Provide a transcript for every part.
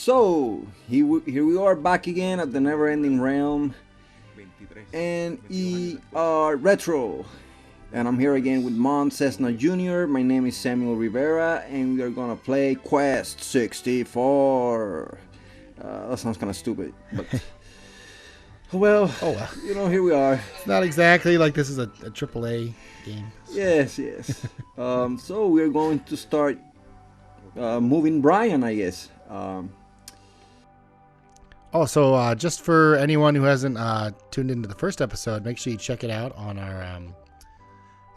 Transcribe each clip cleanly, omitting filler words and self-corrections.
So here we are back again at the never-ending realm, NERetro, and I'm here again with Mont Cessna Jr. My name is Samuel Rivera, and we are gonna play Quest 64. That sounds kind of stupid, but well, you know, here we are. It's not exactly like this is a AAA game. So. Yes. So we're going to start moving Brian, I guess. So just for anyone who hasn't tuned into the first episode, make sure you check it out on our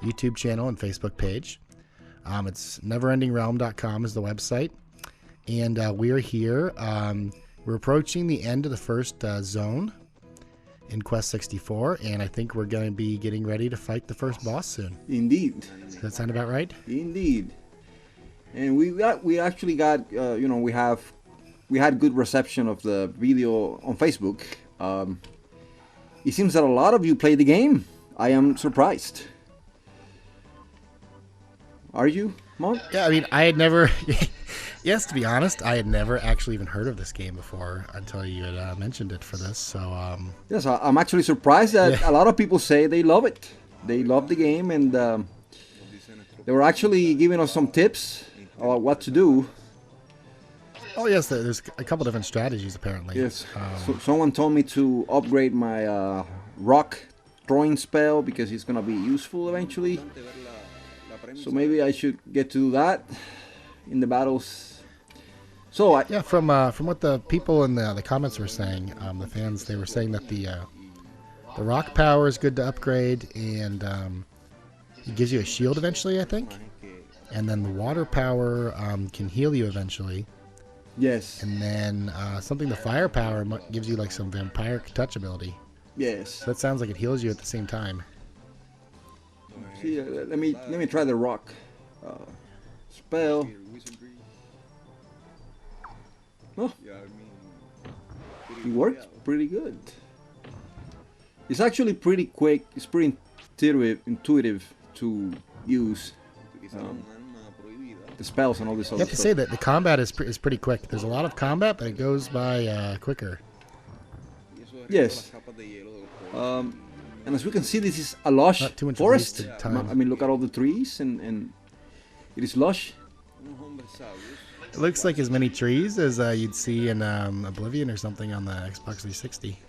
YouTube channel and Facebook page. It's neverendingrealm.com is the website. And we are here. We're approaching the end of the first zone in Quest 64, and I think we're going to be getting ready to fight the first boss soon. Indeed. Does that sound about right? Indeed. And we actually got we had good reception of the video on Facebook. It seems that a lot of you played the game. I am surprised. Are you, Mon? Yeah, I mean, I had never... Yes, to be honest, I had never actually even heard of this game before until you had mentioned it for this. So yes, I'm actually surprised that a lot of people say they love it. They love the game, and they were actually giving us some tips about what to do. Oh yes, there's a couple different strategies apparently. Yes. So someone told me to upgrade my rock throwing spell because it's gonna be useful eventually. So maybe I should get to that in the battles. So from what the people in the comments were saying, the fans, they were saying that the rock power is good to upgrade, and it gives you a shield eventually, I think. And then the water power can heal you eventually. Yes. And then the fire power gives you like some vampire touch ability. Yes. So that sounds like it heals you at the same time. See, let me try the rock spell. Oh, it works pretty good. It's actually pretty quick. It's pretty intuitive to use. The spells and all this other stuff. You have to say that the combat is pretty quick. There's a lot of combat, but it goes by quicker. Yes. And as we can see, this is a lush forest. I mean, look at all the trees, and it is lush. It looks like as many trees as you'd see in Oblivion or something on the Xbox 360.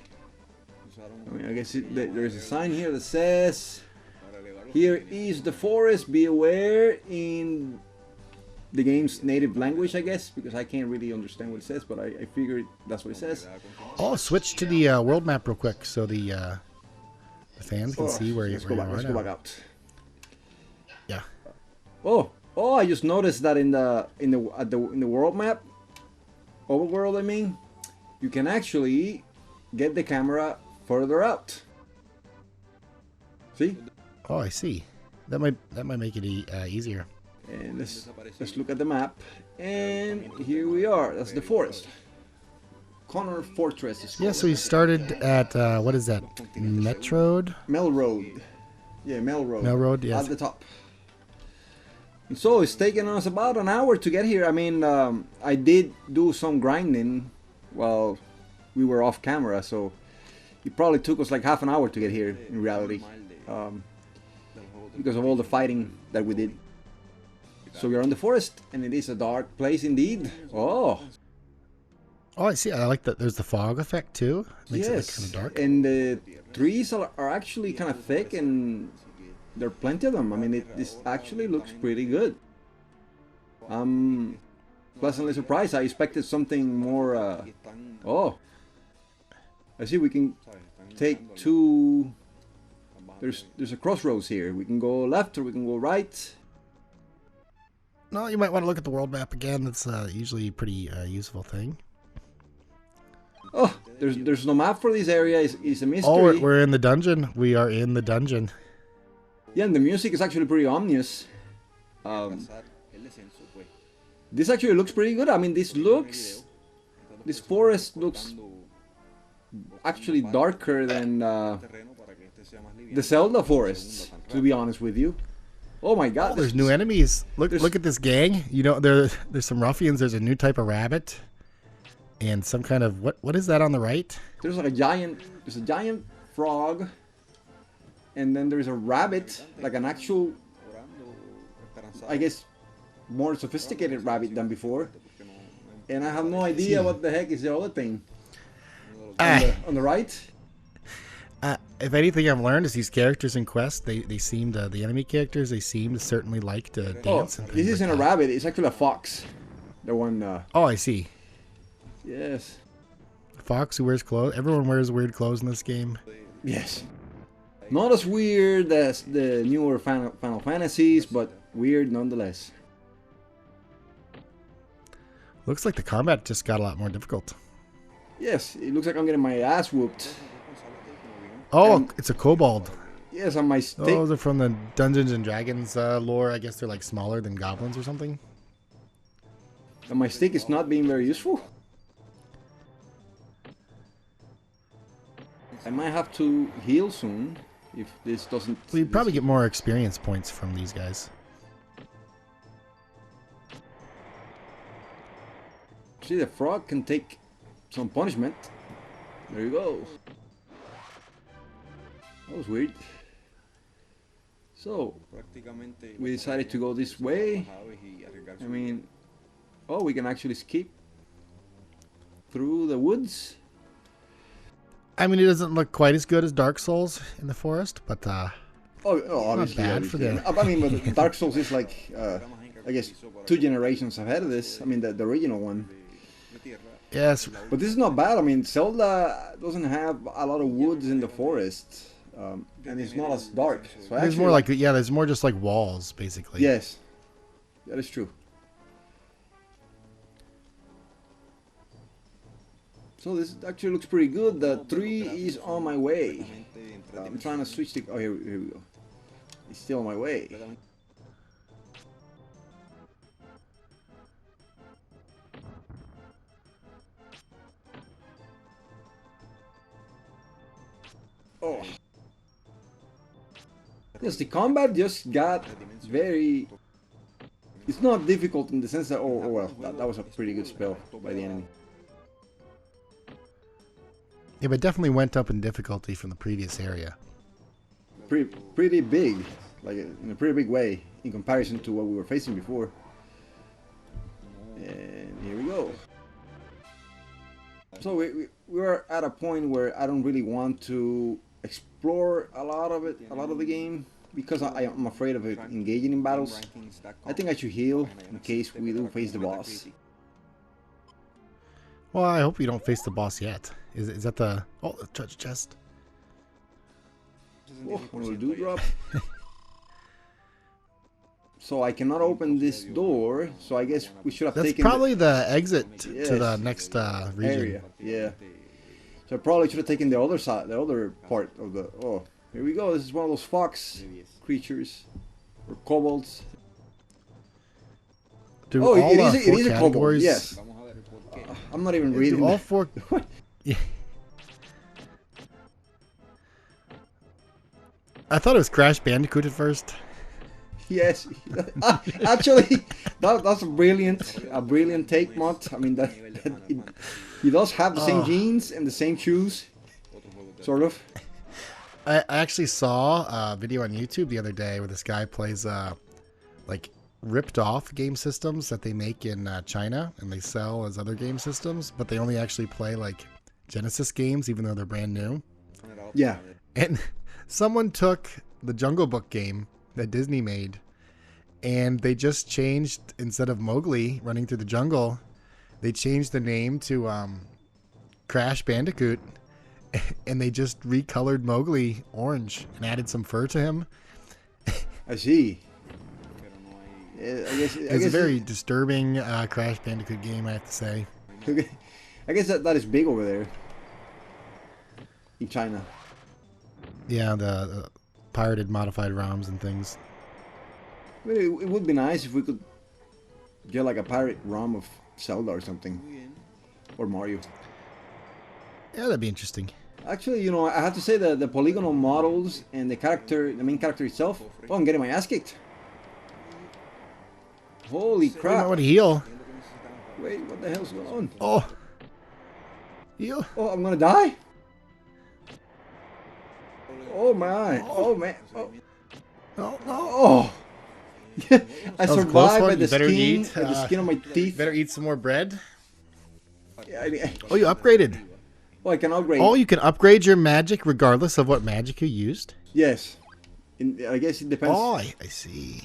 I mean, I guess there's a sign here that says, "Here is the forest. Be aware," in the game's native language, I guess, because I can't really understand what it says, but I figured that's what it says. Oh, switch to the world map real quick so the fans can see where you are. Let's go back out. Yeah. Oh, I just noticed that in the world map, overworld, I mean, you can actually get the camera further out. See? Oh, I see. That might make it easier. And let's look at the map, and here we are. That's the forest. Connor Fortress is called. Yeah, so we started at what is that? Melroad? Melroad. Yeah, Melroad. Melroad, yes. At the top. And so it's taken us about an hour to get here. I mean, I did do some grinding while we were off camera, so it probably took us like half an hour to get here in reality, because of all the fighting that we did. So we're in the forest, and it is a dark place indeed. Oh, I see. I like that. There's the fog effect too. Makes it look kind of dark. And the trees are actually kind of thick, and there are plenty of them. I mean, this actually looks pretty good. I'm pleasantly surprised. I expected something more. I see. We can take two. There's a crossroads here. We can go left or we can go right. No, you might want to look at the world map again. That's usually a pretty useful thing. Oh, there's no map for this area. It's a mystery. Oh, we're in the dungeon. We are in the dungeon. Yeah, and the music is actually pretty ominous. This actually looks pretty good. I mean, this forest looks actually darker than the Zelda forests, to be honest with you. Oh my god. Oh, there's new enemies. Look at this gang. You know, there's some ruffians. There's a new type of rabbit. And some kind of what is that on the right? There's like there's a giant frog, and then there's a rabbit, like an actual, I guess, more sophisticated rabbit than before. And I have no idea what the heck is the other thing on the right. If anything I've learned is these characters in Quest, they seem to, the enemy characters, they seem to certainly like to dance. And this isn't a rabbit, it's actually a fox. The one. Oh, I see. Yes. Fox who wears clothes. Everyone wears weird clothes in this game. Yes. Not as weird as the newer Final Fantasies, but weird nonetheless. Looks like the combat just got a lot more difficult. Yes, it looks like I'm getting my ass whooped. Oh, it's a kobold. Yes, on my stick. Those are from the Dungeons and Dragons lore. I guess they're like smaller than goblins or something. And my stick is not being very useful. I might have to heal soon if this doesn't... We probably get more experience points from these guys. See, the frog can take some punishment. There you go. That was weird. So, we decided to go this way. I mean, oh, we can actually skip through the woods. I mean, it doesn't look quite as good as Dark Souls in the forest, but obviously, not bad for them. I mean, but Dark Souls is like, I guess, 2 generations ahead of this. I mean, the original one. Yes, but this is not bad. I mean, Zelda doesn't have a lot of woods in the forest, and it's not as dark. So there's more like there's more just like walls, basically. Yes, that is true. So this actually looks pretty good. The tree is on my way. I'm trying to switch the... Oh, here we go. It's still on my way. Oh. Yes, the combat just got very... It's not difficult in the sense that... Oh well, that was a pretty good spell by the enemy. Yeah, but definitely went up in difficulty from the previous area. Pretty big, like in a pretty big way in comparison to what we were facing before. And here we go. So we're at a point where I don't really want to explore a lot of the game, because I'm afraid of it engaging in battles. I think I should heal in case we do face the boss. Well, I hope we don't face the boss yet. Is that the... Oh, the treasure chest. Oh, little dewdrop. So I cannot open this door, so I guess we should have taken... That's probably the exit to the next region. Area. Yeah. So I probably should have taken the other side, the other part of the... Oh, here we go. This is one of those fox creatures. Or kobolds. Do oh, all, it is a kobold, yes. I'm not even reading all 4... Yeah. I thought it was Crash Bandicoot at first. Yes, actually, that's a brilliant take, Mont. I mean, he does have the same jeans and the same shoes, sort of. I actually saw a video on YouTube the other day where this guy plays like ripped off game systems that they make in China and they sell as other game systems, but they only actually play like Genesis games, even though they're brand new. Yeah. And someone took the Jungle Book game that Disney made, and they just changed, instead of Mowgli running through the jungle, they changed the name to Crash Bandicoot, and they just recolored Mowgli orange and added some fur to him. I see. It's a very disturbing Crash Bandicoot game, I have to say. I guess that is big over there in China. Yeah, the pirated modified ROMs and things. I mean, it would be nice if we could get like a pirate ROM of Zelda or something, or Mario. Yeah, that'd be interesting. Actually, you know, I have to say that the polygonal models and the main character itself. Oh, I'm getting my ass kicked. Holy crap! I want to heal. Wait, what the hell's going on? Oh, You. Oh, I'm gonna die. Oh my! Oh man! Oh! No, no. Oh. I That was a close survived one. by You the better skin, eat. by the skin of my teeth. Better eat some more bread. Yeah, Oh, you upgraded. oh, I can upgrade. Oh, you can upgrade your magic regardless of what magic you used. Yes. I guess it depends. Oh, I see.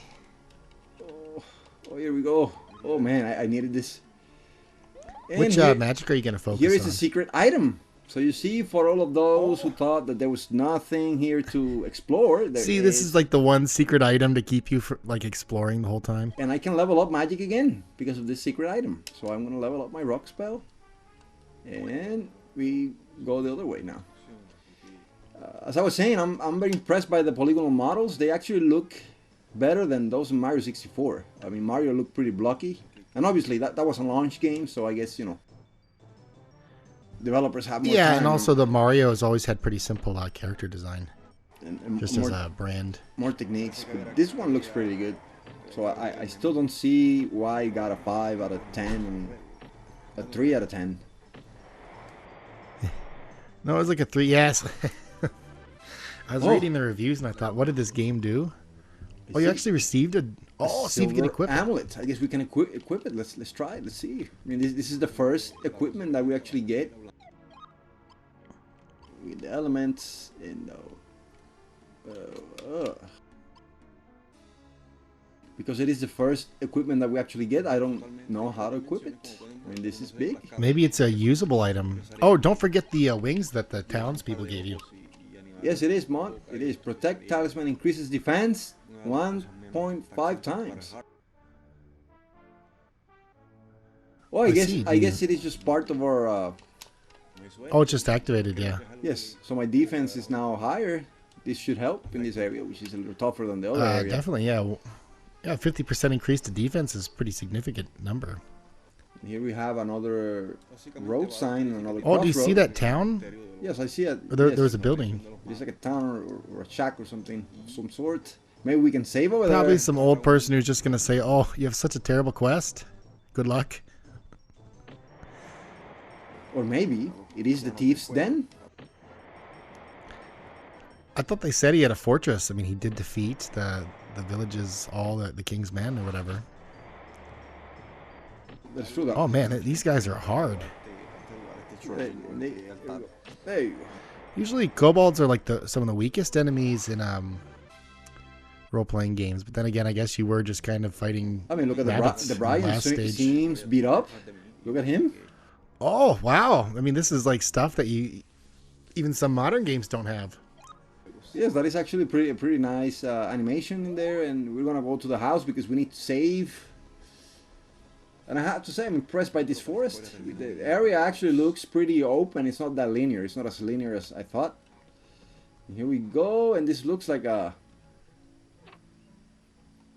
Oh, here we go. Oh man, I needed this. And Which here, magic are you going to focus here is on? a secret item. So you see, for all of those who thought that there was nothing here to explore, there See, this is like the one secret item to keep you like exploring the whole time. And I can level up magic again because of this secret item. So I'm gonna level up my rock spell, and we go the other way now. As I was saying, I'm very impressed by the polygonal models. They actually look better than those in Mario 64. I mean, Mario looked pretty blocky, and obviously that was a launch game, so I guess, you know, developers have more time. Yeah, and also the Mario has always had pretty simple character design, and just more, as a brand. more techniques. But this one looks pretty good. So I still don't see why it got a 5 out of 10 and a 3 out of 10. No, it was like a 3. Yes. I was Oh. reading the reviews and I thought, what did this game do? Oh, you actually received a... Oh, see if you can Silver equip it. amulet. I guess we can equip it. Let's try it. Let's see. I mean, this is the first equipment that we actually get with the elements and because it is the first equipment that we actually get. I don't know how to equip it. I mean, this is big. Maybe it's a usable item. Oh, don't forget the wings that the townspeople gave you. Yes, it is, Mon. It is. Protect talisman increases defense 1.5 times. Oh, I guess it is just part of our. Oh, it's just activated, yeah. Yes, so my defense is now higher. This should help in this area, which is a little tougher than the other area. Definitely, yeah. Yeah, 50% increase to defense is a pretty significant number. And here we have another road sign, another Oh, do you see crossroad. that town? Yes, I see it. There Yes. was a building. It's like a town or a shack or something of some sort. Maybe we can save over Probably there. some old person who's just going to say, oh, you have such a terrible quest. Good luck. Or maybe it is the thief's den. I thought they said he had a fortress. I mean, he did defeat the villages, all the king's men or whatever. That's true. Though. Oh, man, these guys are hard. Hey. Usually kobolds are like some of the weakest enemies in role-playing games. But then again, I guess you were just kind of fighting I mean, look at rabbits the in Brian last stage. seems beat up. Look at him. Oh, wow. I mean, this is like stuff that even some modern games don't have. Yes, that is actually pretty nice animation in there, and we're gonna go to the house because we need to save. And I have to say, I'm impressed by this forest. The area actually looks pretty open. It's not that linear. It's not as linear as I thought. And here we go, and this looks like a...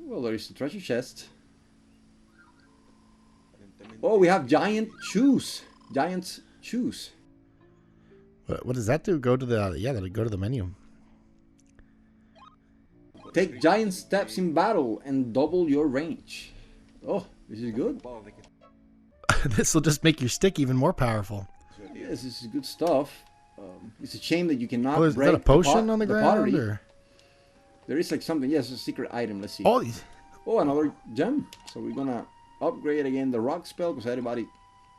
Well, there is a treasure chest. Oh, we have giant shoes. Giant's shoes. What does that do? Go to the go to the menu. Take giant steps in battle and double your range. Oh, this is good. This will just make your stick even more powerful. Yes, this is good stuff. It's a shame that you cannot Is break that a potion on the ground? pottery. Or? There is like something. Yes, a secret item. Let's see. Oh, Oh, another gem. So we're gonna upgrade again the rock spell because everybody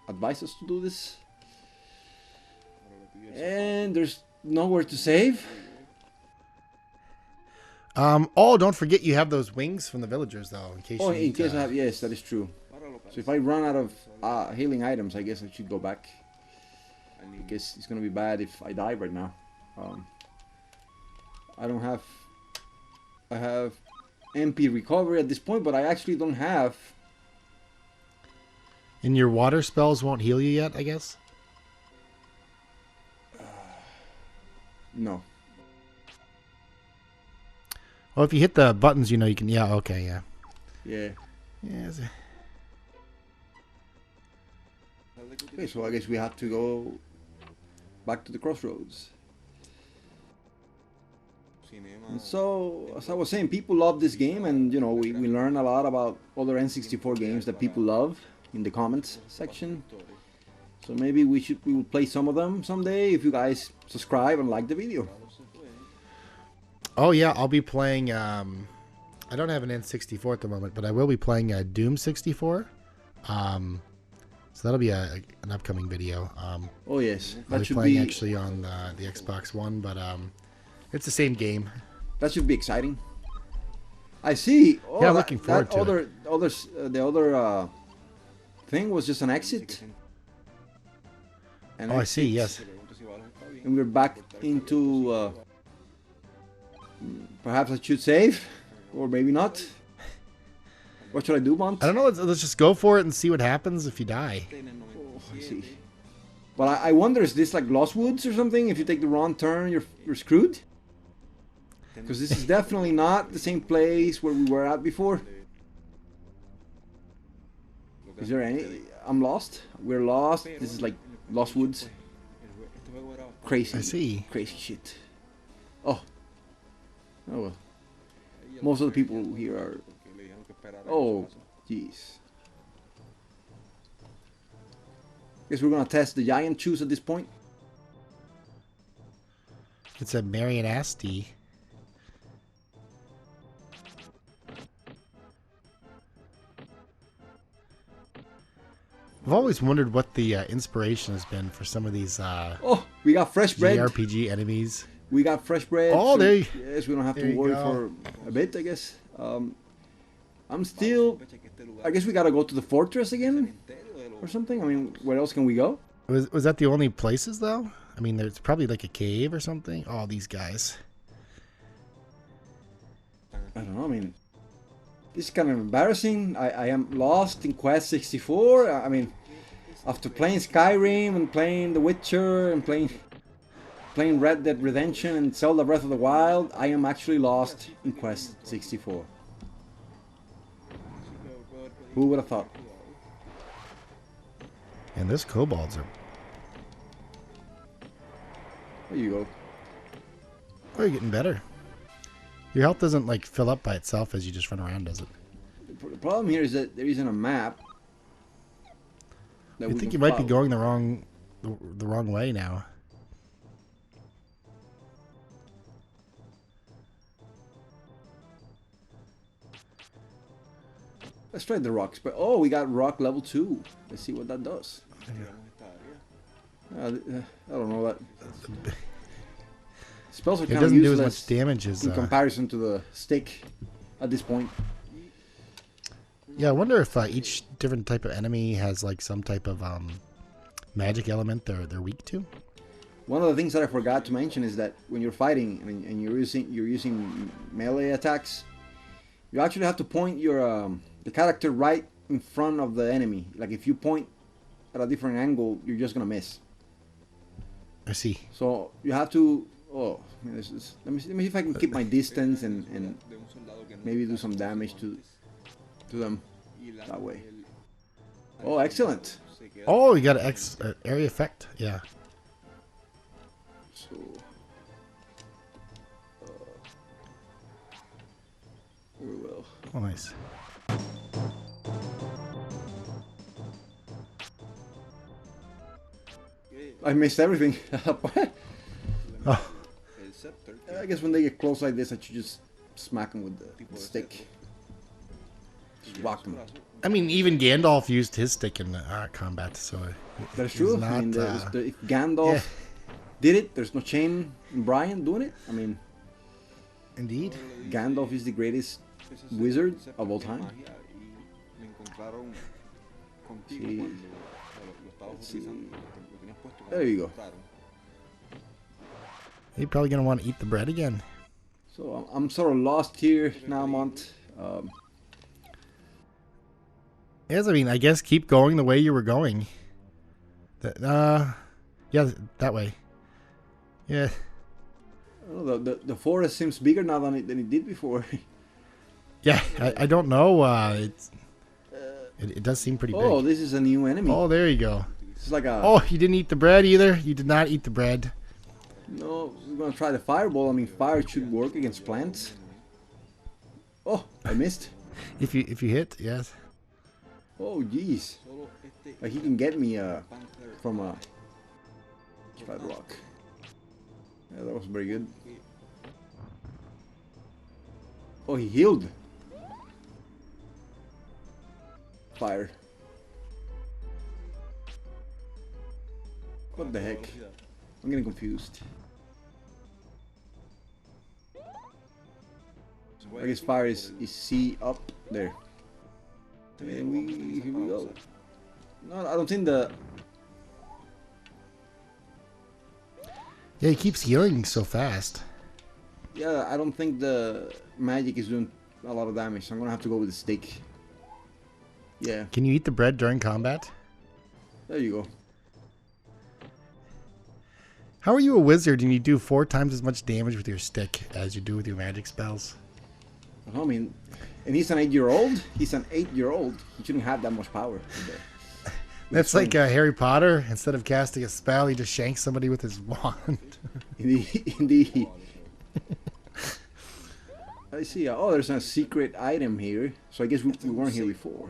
advised us to do this. And there's nowhere to save. Oh, don't forget you have those wings from the villagers, though, in case. Oh, you in need case to- I have, yes, that is true. So if I run out of healing items, I guess I should go back. Because it's gonna be bad if I die right now. I don't have. I have MP recovery at this point, but I actually don't have. And your water spells won't heal you yet, I guess. No. Well, if you hit the buttons, you know you can. Yeah. Okay. Yeah. Yeah. Yeah. Okay, so I guess we have to go back to the crossroads. And so, as I was saying, people love this game, and you know, we learn a lot about other N64 games that people love in the comments section. So maybe we will play some of them someday if you guys subscribe and like the video. Oh yeah, I'll be playing. I don't have an N64 at the moment, but I will be playing Doom 64. So that'll be an upcoming video. Oh yes, I'll be playing actually on the Xbox One, but it's the same game. That should be exciting. I see. Oh, yeah, looking forward to it. The other thing was just an exit. I see. Yes. And we're back into. Perhaps I should save, or maybe not. What should I do, Mont? I don't know. Let's just go for it and see what happens if you die. Oh, I see. Well, I wonder, is this like Lost Woods or something? If you take the wrong turn, you're screwed. Because this is definitely not the same place where we were at before. Is there any? I'm lost. We're lost. This is like Lost Woods. Crazy. I see. Crazy shit. Oh. Oh well. Most of the people here are. Oh, jeez. Guess we're gonna test the giant shoes at this point. It's a Marion Asti. I've always wondered what the inspiration has been for some of these oh, we got fresh bread. JRPG enemies. We got fresh bread. Oh, so there you, yes, we don't have to worry for a bit, I guess. I'm still... I guess we gotta go to the fortress again? Or something? I mean, where else can we go? Was that the only places, though? I mean, there's probably like a cave or something. Oh, these guys. I don't know, I mean... This is kind of embarrassing. I am lost in Quest 64. I mean, after playing Skyrim and playing The Witcher and playing Red Dead Redemption and Zelda Breath of the Wild, I am actually lost in Quest 64. Who would have thought? And those kobolds are... There you go. Oh, you're getting better. Your health doesn't like fill up by itself as you just run around, does it? The problem here is that there isn't a map. I think you might be going the wrong way now. Let's try the rocks. But oh, we got rock level 2. Let's see what that does. I don't know that. Spells are kind of useless. It doesn't do as much damage as in comparison to the stick at this point. Yeah, I wonder if each different type of enemy has like some type of magic element they're weak to. One of the things that I forgot to mention is that when you're fighting and you're using melee attacks, you actually have to point your the character right in front of the enemy. Like if you point at a different angle, you're just gonna miss. I see. So you have to. Oh, let me see if I can keep my distance and maybe do some damage to them that way. Oh, excellent. Oh, you got an area effect. Yeah. So very well. Oh, nice. I missed everything. Oh. I guess when they get close like this, I should just smack them with the stick. Just whack them. I mean, even Gandalf used his stick in combat, so... That's true. Not, I mean, if Gandalf did it, there's no shame in Brian doing it. I mean... Indeed. Gandalf is the greatest wizard of all time. See. There you go. You're probably going to want to eat the bread again. So I'm sort of lost here now, Mont. Yes, I mean, I guess keep going the way you were going. Yeah, that way. Yeah. Oh, the forest seems bigger now than it did before. Yeah, I don't know. It does seem pretty big. Oh, this is a new enemy. Oh, there you go. It's like a... Oh, you didn't eat the bread either? You did not eat the bread. No, we're gonna try the fireball. I mean, fire should work against plants. Oh, I missed. If you hit, yes. Oh, jeez. Like he can get me from a flat rock. Yeah, that was very good. Oh, he healed. Fire. What the heck? I'm getting confused. I guess fire is C up there. And here we go. No, I don't think the... Yeah, he keeps healing so fast. Yeah, I don't think the magic is doing a lot of damage, so I'm gonna have to go with the stick. Yeah. Can you eat the bread during combat? There you go. How are you a wizard and you do 4 times as much damage with your stick as you do with your magic spells? I mean, and he's an 8-year-old? He's an 8-year-old. He shouldn't have that much power. That's like Harry Potter. Instead of casting a spell, he just shanks somebody with his wand. Indeed. I see. Oh, there's a secret item here. So I guess we weren't here before.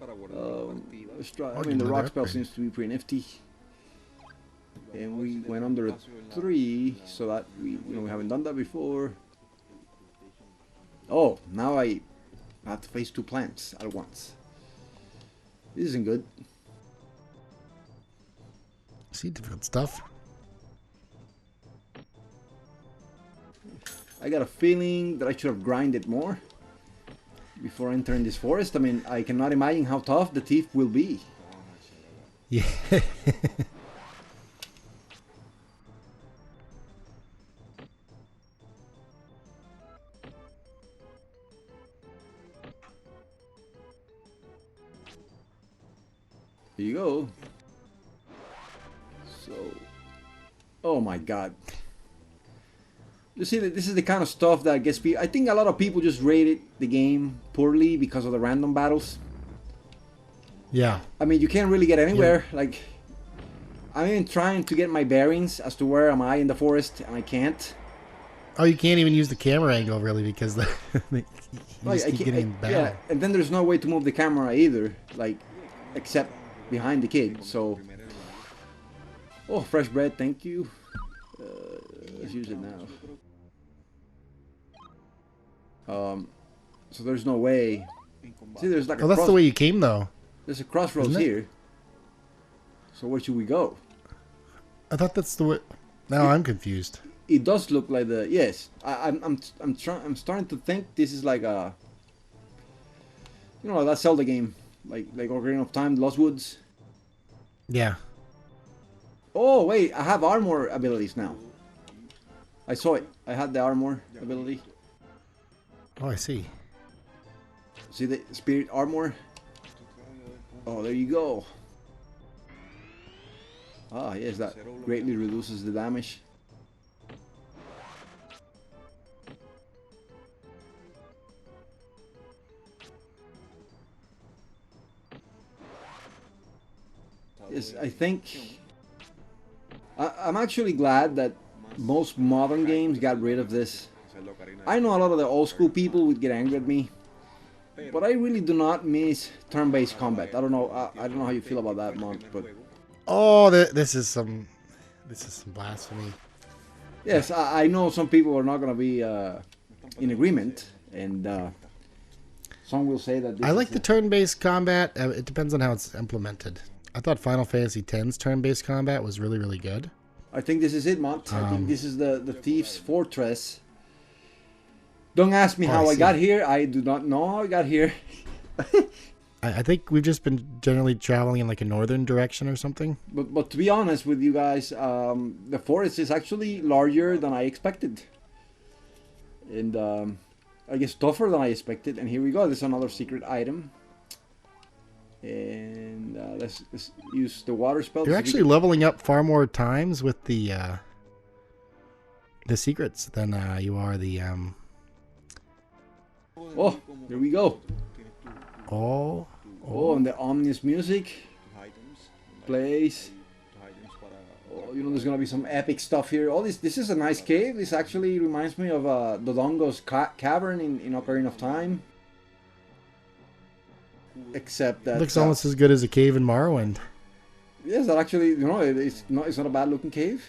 Let's try. I mean, the rock spell seems to be pretty nifty. And we went under a 3, so that we haven't done that before. Oh, now I have to face 2 plants at once. This isn't good. See, difficult stuff. I got a feeling that I should have grinded more before entering this forest. I mean, I cannot imagine how tough the thief will be. Yeah. Here you go. So, oh my god. You see, this is the kind of stuff that gets people... I think a lot of people just rated the game poorly because of the random battles. Yeah. I mean, you can't really get anywhere. Yeah. Like, I'm even trying to get my bearings as to where am I in the forest, and I can't. Oh, you can't even use the camera angle, really, because you just keep getting bad. Yeah, and then there's no way to move the camera either, like, except behind the kid, so... Oh, fresh bread, thank you. Let's use it now. So there's no way... See, there's like a that's the way you came, though. There's a crossroads here. So where should we go? I thought that's the way... Now I'm confused. It does look like the... Yes, I'm starting to think this is like a... You know, that Zelda game. Like Ocarina of Time, Lost Woods. Yeah. Oh, wait, I have armor abilities now. I saw it. I had the armor ability. Oh, I see. See the spirit armor? Oh, there you go. Ah, yes, that greatly reduces the damage. Yes, I think... I'm actually glad that most modern games got rid of this. I know a lot of the old school people would get angry at me, but I really do not miss turn-based combat. I don't know how you feel about that, Mont, but... Oh, this is some blasphemy. Yes, I know some people are not going to be in agreement, and some will say that... I like the turn-based combat. It depends on how it's implemented. I thought Final Fantasy X's turn-based combat was really, really good. I think this is it, Mont. I think this is the Thief's Fortress. Don't ask me how I got here. I do not know how I got here. I think we've just been generally traveling in like a northern direction or something. But to be honest with you guys, the forest is actually larger than I expected. And I guess tougher than I expected. And here we go. There's another secret item. And let's use the water spell. You're actually leveling up far more times with the secrets than you are the... Oh, there we go. Oh, and the ominous music plays. Oh, you know, there's gonna be some epic stuff here. Oh, this is a nice cave. This actually reminds me of Dodongo's cavern in Ocarina of Time. except that Looks almost as good as a cave in Morrowind. yes, that actually, you know, it's not a bad looking cave.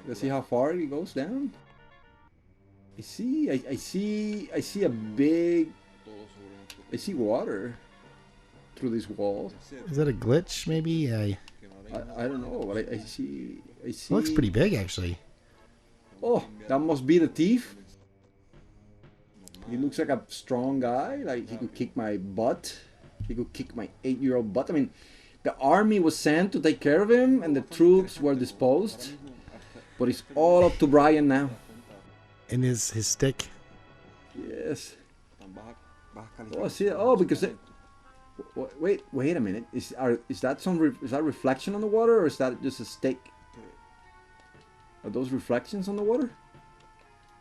Let's see how far it goes down. I see a big, I see water through this wall. Is that a glitch? Maybe. I don't know, but I see. It looks pretty big, actually. Oh, that must be the thief. He looks like a strong guy. Like he could kick my butt. He could kick my 8-year-old butt. I mean, the army was sent to take care of him, and the troops were disposed. But it's all up to Brian now. And his stick. Yes. Oh, I see it. Oh, because it, wait a minute. Is that reflection on the water, or is that just a stick? Are those reflections on the water?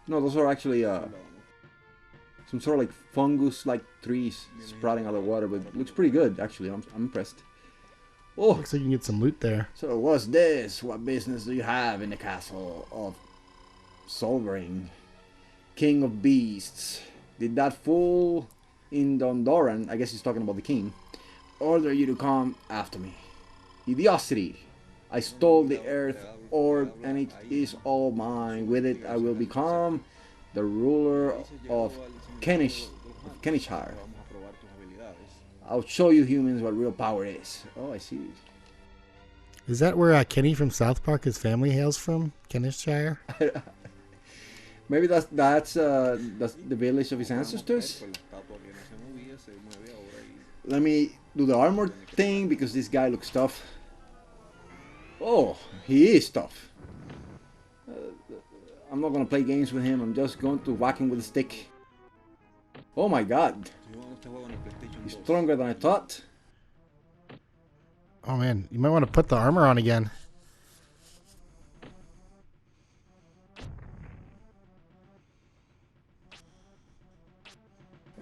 No, those are actually some sort of like fungus-like trees sprouting out of the water. But it looks pretty good, actually. I'm impressed. Oh, Looks like you can get some loot there. so what's this? What business do you have in the castle of Solvering, King of Beasts? Did that fool in Dondoran, I guess he's talking about the king, order you to come after me? Idiocity! I stole the earth orb and it is all mine. With it I will become the ruler of Kenishire. I'll show you humans what real power is. Oh, I see. Is that where Kenny from South Park, his family hails from? Kenishire? Maybe that's the village of his ancestors. Let me do the armor thing because this guy looks tough. Oh, he is tough. I'm not gonna play games with him. I'm just going to whack him with a stick. Oh my god. He's stronger than I thought. Oh man, you might want to put the armor on again.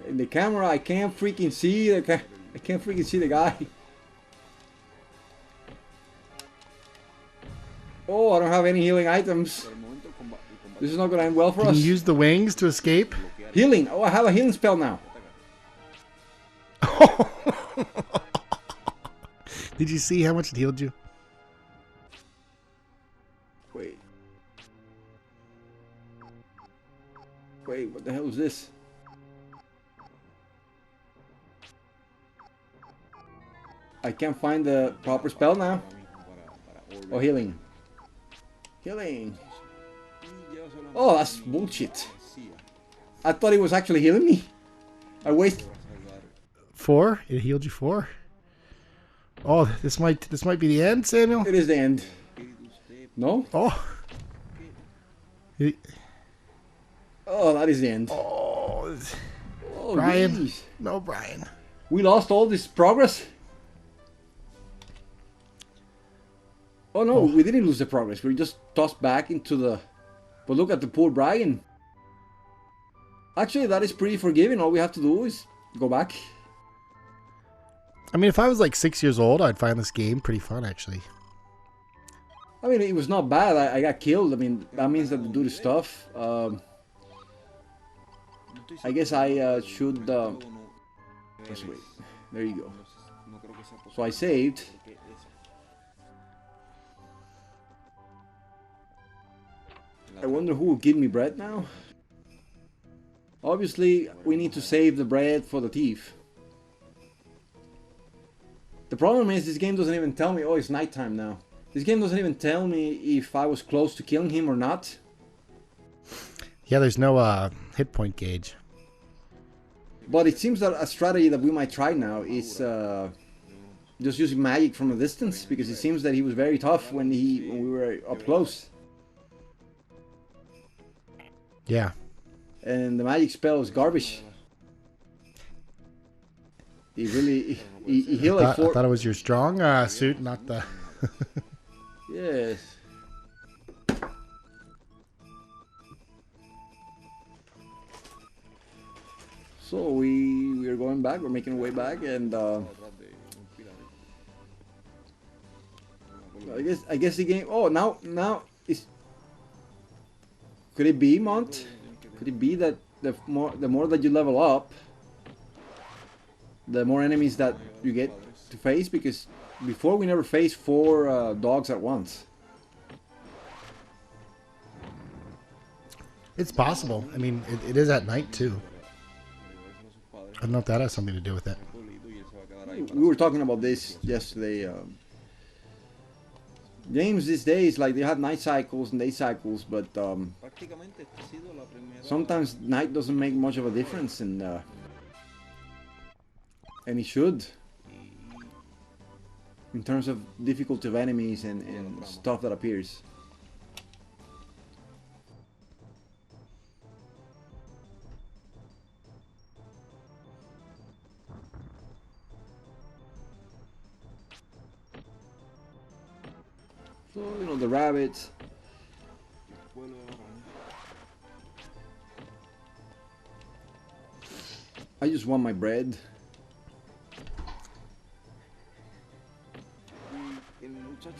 In the camera, I can't freaking see the guy. Oh, I don't have any healing items. This is not gonna end well for Can us. you use the wings to escape? Healing. Oh, I have a healing spell now. Did you see how much it healed you? Wait, what the hell is this? I can't find the proper spell now. Oh, healing. Healing. Oh, that's bullshit. I thought he was actually healing me. I wasted. 4? It healed you 4? Oh, this might be the end, Samuel. It is the end. No? Oh. Oh, that is the end. Oh. Oh, Brian. geez. No, Brian. We lost all this progress. Oh no, we didn't lose the progress. We just tossed back into the... But look at the poor Brian. Actually, that is pretty forgiving. All we have to do is go back. I mean, if I was like 6 years old, I'd find this game pretty fun, actually. I mean, it was not bad. I got killed. I mean, that means that to do the stuff. I guess I should... Let's wait. There you go. So I saved. I wonder who will give me bread now. Obviously, we need to save the bread for the thief. The problem is this game doesn't even tell me... Oh, it's nighttime now. This game doesn't even tell me if I was close to killing him or not. Yeah, there's no hit point gauge. But it seems that a strategy that we might try now is just using magic from a distance, because it seems that he was very tough when we were up close. Yeah. And the magic spell is garbage. He really... He healed like 4... I thought it was your strong suit, not the... Yes. So we are going back. We're making our way back, and I guess the game. Oh, now is. Could it be, Mont? Could it be that the more that you level up, the more enemies that you get to face, because before we never faced 4 dogs at once. It's possible. I mean, it is at night too. I don't know if that has something to do with it. We were talking about this yesterday. Games these days, like, they have night cycles and day cycles, but sometimes night doesn't make much of a difference, and it should, in terms of difficulty of enemies and stuff that appears. So, you know, the rabbits. I just want my bread.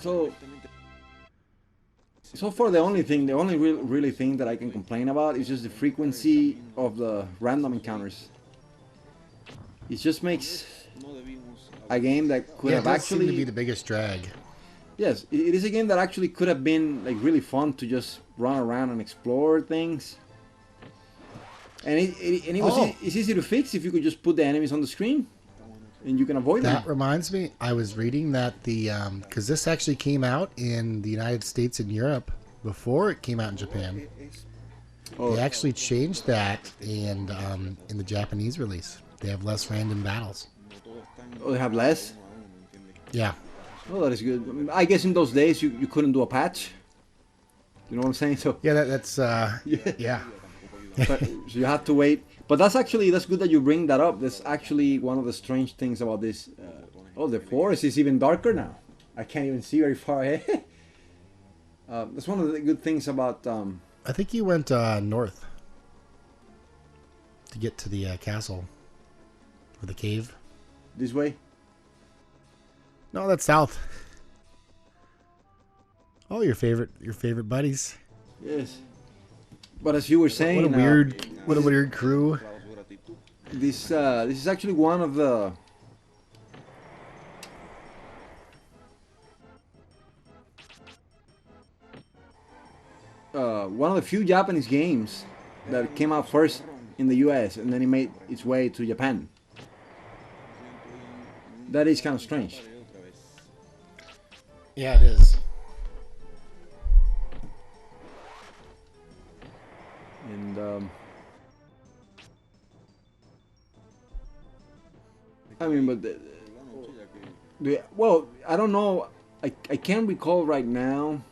So far the only really thing that I can complain about is just the frequency of the random encounters. It just makes a game that could have actually seem to be the biggest drag. Yes, it is a game that actually could have been like really fun to just run around and explore things. And it's easy to fix if you could just put the enemies on the screen and you can avoid them. That reminds me, I was reading that because this actually came out in the United States and Europe before it came out in Japan. They actually changed that in the Japanese release. They have less random battles. Oh, they have less? Yeah. Oh, that is good. I guess in those days you couldn't do a patch. You know what I'm saying? So yeah, that's yeah. So you have to wait. But that's good that you bring that up. That's actually one of the strange things about this. Oh, the forest is even darker now. I can't even see very far ahead. That's one of the good things about. I think you went north to get to the castle or the cave. This way? No, that's south. Oh, your favorite buddies. Yes. But as you were saying, what a weird crew. This is actually one of the few Japanese games that came out first in the US and then it made its way to Japan. That is kind of strange. Yeah, it is. And I mean, but well, I don't know. I can't recall right now.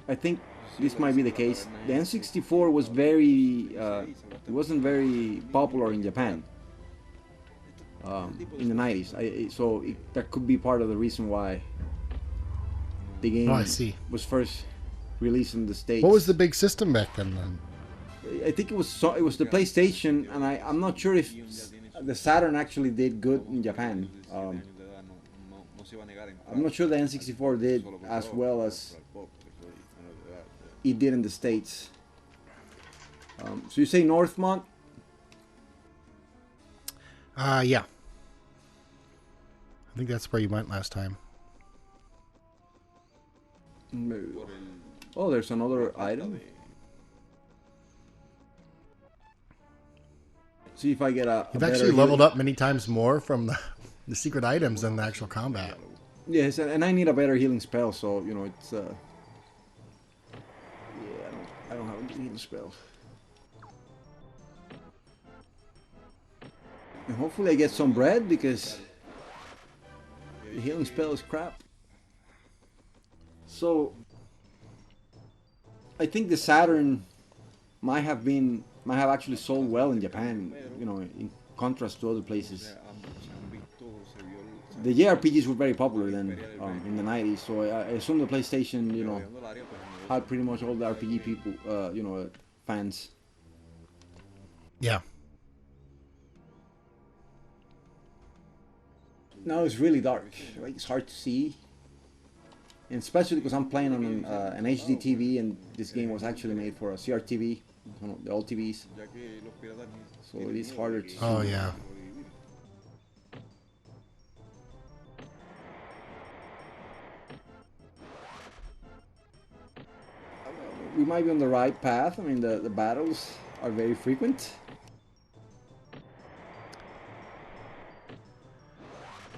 I think this might be the case. The N64 was it wasn't very popular in Japan in the 90s. So that could be part of the reason why the game was first released in the States. What was the big system back then? I think it was the PlayStation, and I'm not sure if the Saturn actually did good in Japan. I'm not sure the N64 did as well as it did in the States. So you say Northmont? Yeah. I think that's where you went last time. Oh, there's another item. See if I get a. You've actually leveled up many times more from the secret items than the actual combat. Yes, and I need a better healing spell, so you know it's. Yeah, I don't have a healing spell. And hopefully I get some bread because the healing spell is crap. So I think the Saturn might have actually sold well in Japan, you know, in contrast to other places. The JRPGs were very popular then in the 90s, so I assume the PlayStation, you know, had pretty much all the RPG people, you know, fans. Yeah. Now it's really dark, like it's hard to see. And especially because I'm playing on an HD TV, and this game was actually made for a CRTV, you know, the old TVs. So it is harder to see. Oh yeah. we might be on the right path. I mean, the battles are very frequent.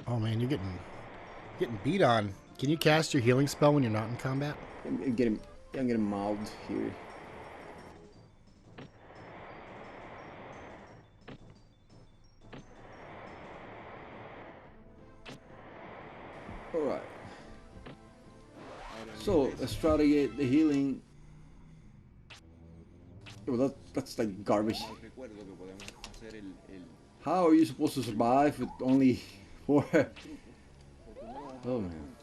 Oh man, you're getting beat on. Can you cast your healing spell when you're not in combat? I'm getting mauled here. All right. So let's try to get the healing. Well, that's like garbage. How are you supposed to survive with only 4? Oh man.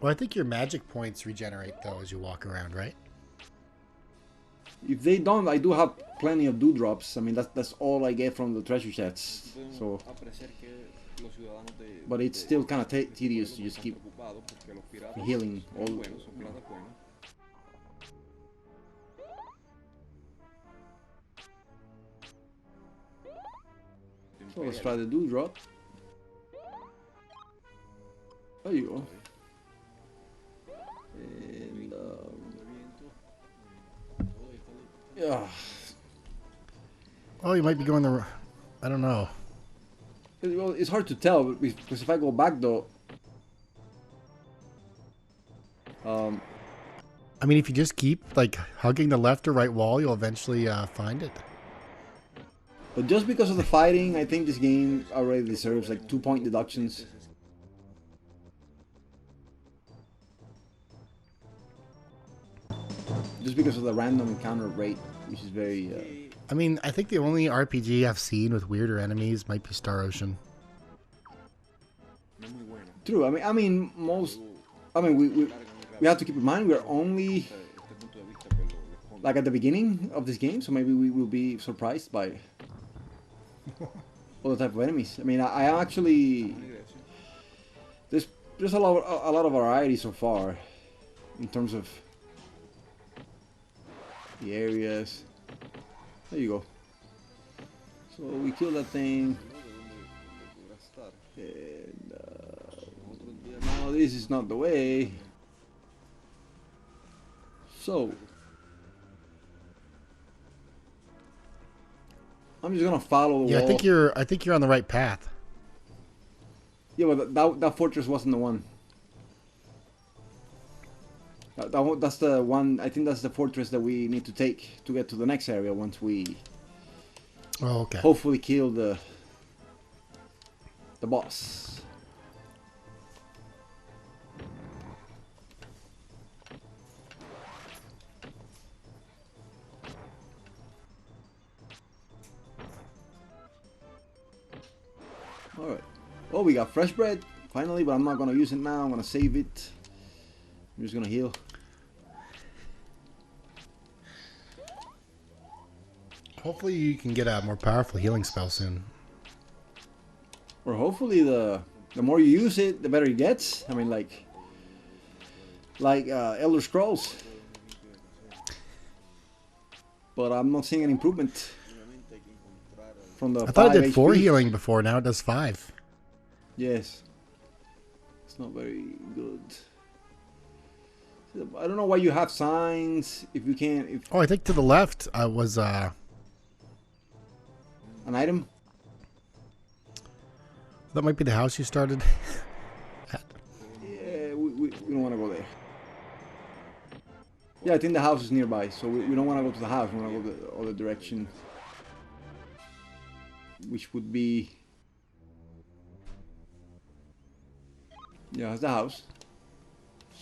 Well, I think your magic points regenerate though as you walk around, right? If they don't, I do have plenty of dewdrops. I mean, that's all I get from the treasure chests. So, but it's still kind of tedious to just keep healing all. So let's try the dewdrop. There you go. And yeah. Oh, you might be going the. I don't know. Well, it's hard to tell because if I go back though. I mean, if you just keep like hugging the left or right wall, you'll eventually find it. But just because of the fighting, I think this game already deserves like 2-point deductions. Just because of the random encounter rate, which is very... I mean, I think the only RPG I've seen with weirder enemies might be Star Ocean. True. I mean, we have to keep in mind we're only like at the beginning of this game, so maybe we will be surprised by all the type of enemies. I mean, I actually there's a lot of variety so far in terms of the areas. There you go. So we kill that thing. And no, this is not the way. So I'm just gonna follow the wall. I think you're on the right path. Yeah, but that fortress wasn't the one. That's the one. I think that's the fortress that we need to take to get to the next area once we hopefully kill the boss. Alright. Oh, we got fresh bread finally, but I'm not gonna use it now. I'm gonna save it. I'm just gonna heal. Hopefully you can get a more powerful healing spell soon. Or hopefully the more you use it, the better it gets. I mean, like Elder Scrolls. But I'm not seeing an improvement from the. I thought it did 4 HP. healing before. Now it does 5. Yes. It's not very good. I don't know why you have signs if you can't. Oh, I think to the left was An item? that might be the house you started at. Yeah, we don't want to go there. Yeah, I think the house is nearby, so we don't want to go to the house. We want to go the other direction, which would be, yeah, it's the house.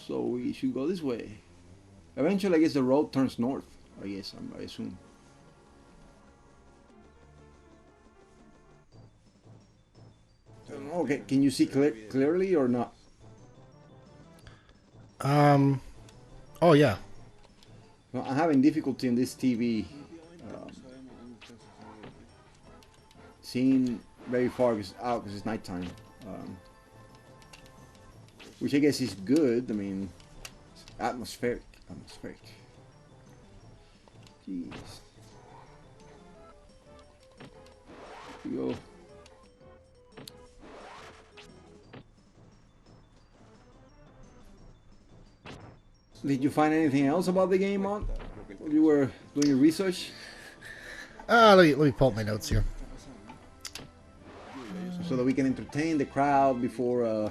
So we should go this way. Eventually, I guess the road turns north. I guess I assume. Okay, can you see clearly or not? Oh yeah. No, I'm having difficulty in this TV seeing very far because it's nighttime, which I guess is good. I mean, it's atmospheric. Jeez. Here we go. Did you find anything else about the game, Mon? When you were doing your research? Let me pull up my notes here. So that we can entertain the crowd before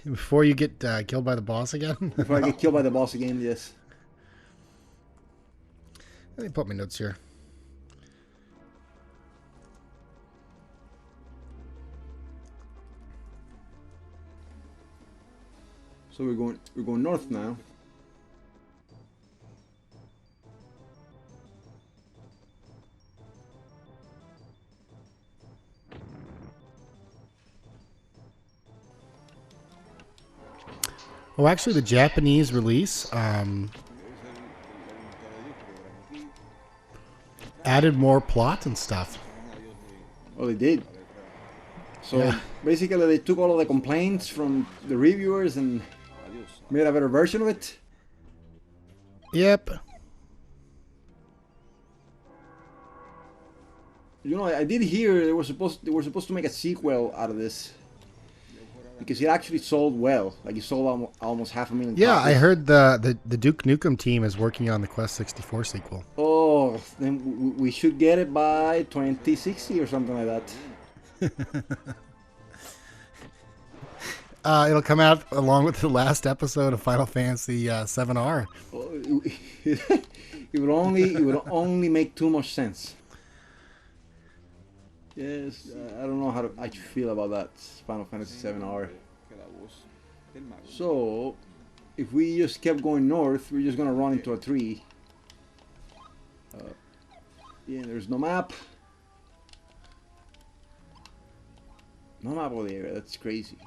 Before you get killed by the boss again? before I get killed by the boss again, yes. Let me pull up my notes here. So we're going north now. Oh, actually, the Japanese release added more plot and stuff. Oh, they did. So Yeah. basically, they took all of the complaints from the reviewers and made a better version of it. Yep. You know, I did hear they were supposed to make a sequel out of this because it actually sold well. Like it sold almost 500,000 Yeah, copies. I heard the Duke Nukem team is working on the Quest 64 sequel. Oh, then we should get it by 2060 or something like that. It'll come out along with the last episode of Final Fantasy 7R. Oh, it would only make too much sense. Yes, I don't know how I feel about that Final Fantasy 7R. So, if we just kept going north, we're just gonna run into a tree. Yeah, there's no map. No map of the area. That's crazy.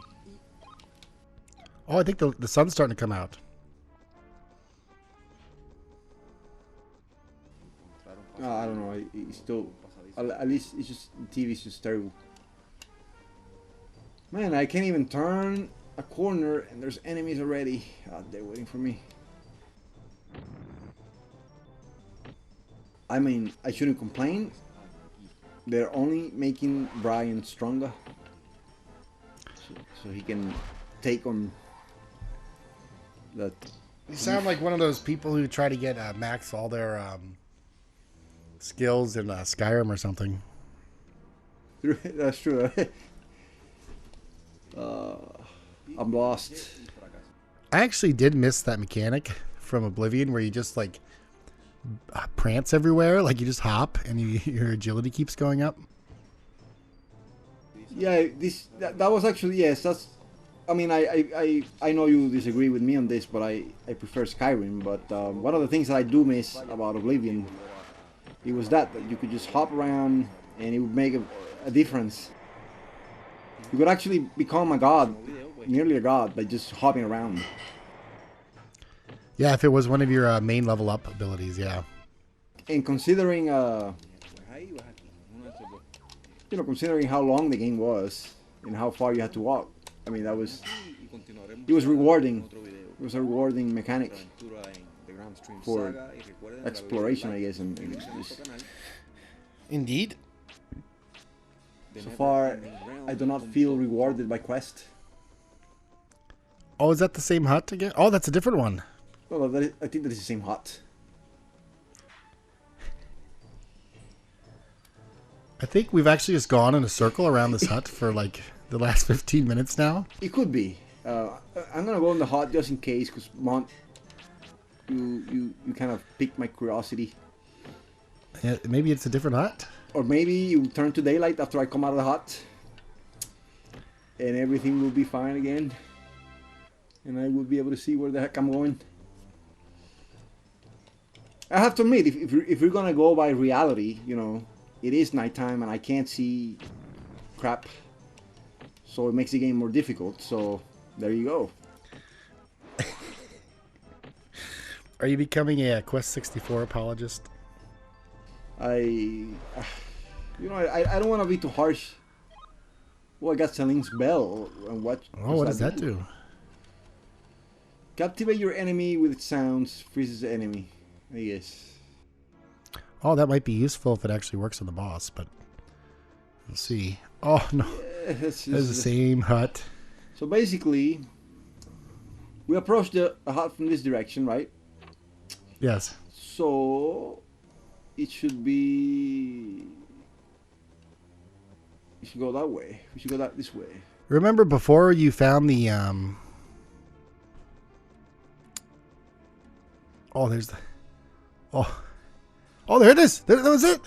Oh, I think the sun's starting to come out. I don't know. It's still, at least it's just TV's just terrible. Man, I can't even turn a corner and there's enemies already. They're waiting for me. I mean, I shouldn't complain. They're only making Brian stronger, so he can take on that. You sound like one of those people who try to get max all their skills in Skyrim or something. That's true. I'm lost. I actually did miss that mechanic from Oblivion where you just like prance everywhere, like you just hop and your agility keeps going up. Yeah, that was actually, yes. That's. I mean, I know you disagree with me on this, but I prefer Skyrim. But one of the things that I do miss about Oblivion, it was that you could just hop around and it would make a difference. You could actually become a god, nearly a god, by just hopping around. Yeah, if it was one of your main level up abilities, yeah. And considering, considering how long the game was and how far you had to walk, I mean, it was rewarding. It was a rewarding mechanic for exploration, I guess. And just, Indeed. so far, I do not feel rewarded by Quest. Oh, is that the same hut again? Oh, that's a different one. Well, I think that is the same hut. I think we've actually just gone in a circle around this hut for like the last 15 minutes now. It could be. I'm gonna go in the hut just in case, because Mont, you kind of piqued my curiosity. Yeah, maybe it's a different hut. Or maybe you turn to daylight after I come out of the hut, and everything will be fine again, and I will be able to see where the heck I'm going. I have to admit, if we're gonna go by reality, it is nighttime and I can't see crap, so it makes the game more difficult. So there you go. Are you becoming a Quest 64 apologist? I don't want to be too harsh. Well, I got Celine's bell, and what? Oh, what does that do? Captivate your enemy with its sounds, freezes the enemy. I guess. Oh, that might be useful if it actually works on the boss, but we'll see. Oh no, Yeah, it's the same hut. So basically, We approach the hut from this direction, right? Yes. So it should be. We should go that way. We should go this way. Remember before you found the Oh, there's the. Oh. Oh, there it is. That was it.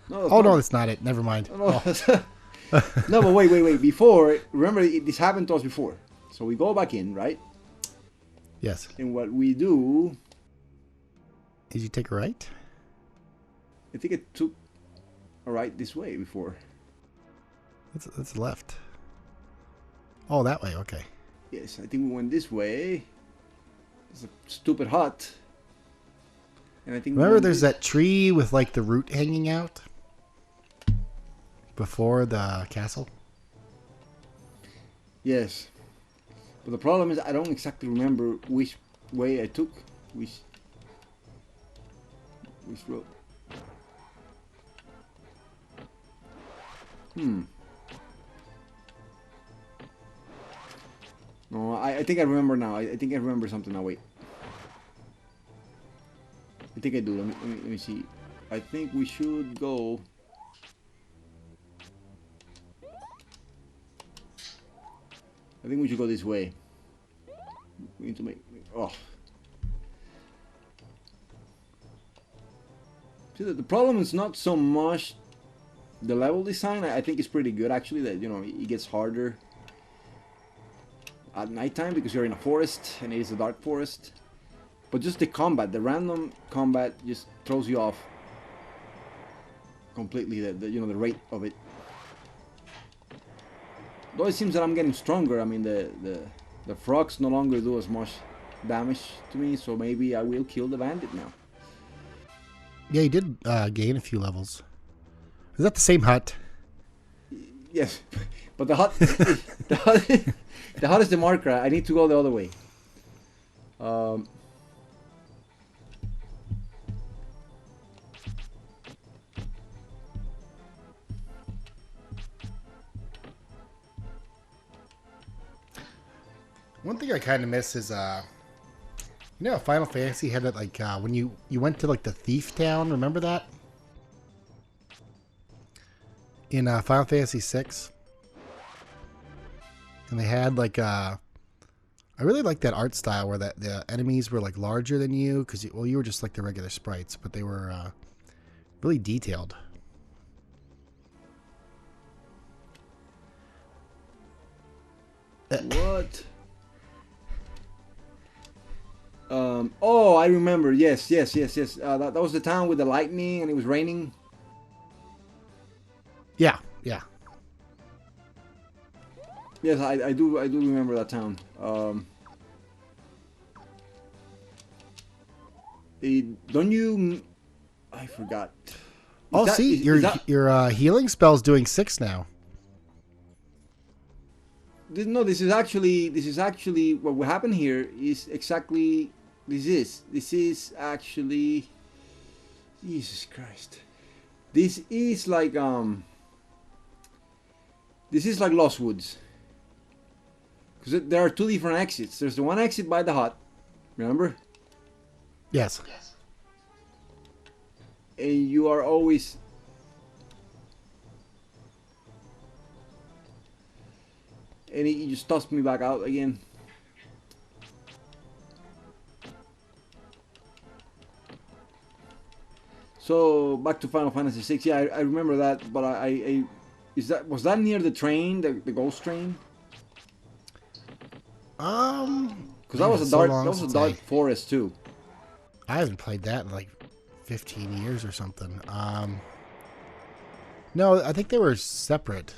No, Oh no, that's not it. Never mind. No, Oh. no, but wait. Before, remember, this happened to us before. So we go back in, right? Yes. And what we do, Did you take a right? I think it took a right this way before. That's left. Oh, that way. Okay. Yes, I think we went this way. It's a stupid hut. And I think Remember, there's that tree with like the root hanging out before the castle. Yes. But the problem is I don't exactly remember which way I took. Which road. No, I think I remember now. I think I remember something now. Wait. I think I do. Let me see. I think we should go. I think we should go this way. We need to make. Oh. See, the problem is not so much the level design. I think it's pretty good actually. That it gets harder at nighttime because you're in a forest and it is a dark forest. But just the combat, the random combat, just throws you off completely. The rate of it. Though it seems that I'm getting stronger. I mean the frogs no longer do as much damage to me, so maybe I will kill the bandit now. Yeah, you did gain a few levels. Is that the same hut? Yes, but the hut, the hut is the marker. I need to go the other way. One thing I kind of miss is, Final Fantasy had it like when you went to like the thief town. Remember that? In Final Fantasy VI, and they had like I really like that art style where the enemies were like larger than you because you were just like the regular sprites, but they were really detailed. What? Oh, I remember. Yes. That was the town with the lightning and it was raining. Yeah. Yes, I do remember that town. Don't you? I forgot. Your healing spell's doing 6 now. No, this is actually what happened here is exactly this is actually Jesus Christ. This is like Lost Woods. Because there are 2 different exits. There's the one exit by the hut, remember? Yes. And you are always and he just tossed me back out again. So back to Final Fantasy VI. Yeah, I remember that, but was that near the train, the ghost train? Because that was a dark forest too. I haven't played that in like 15 years or something. No, I think they were separate.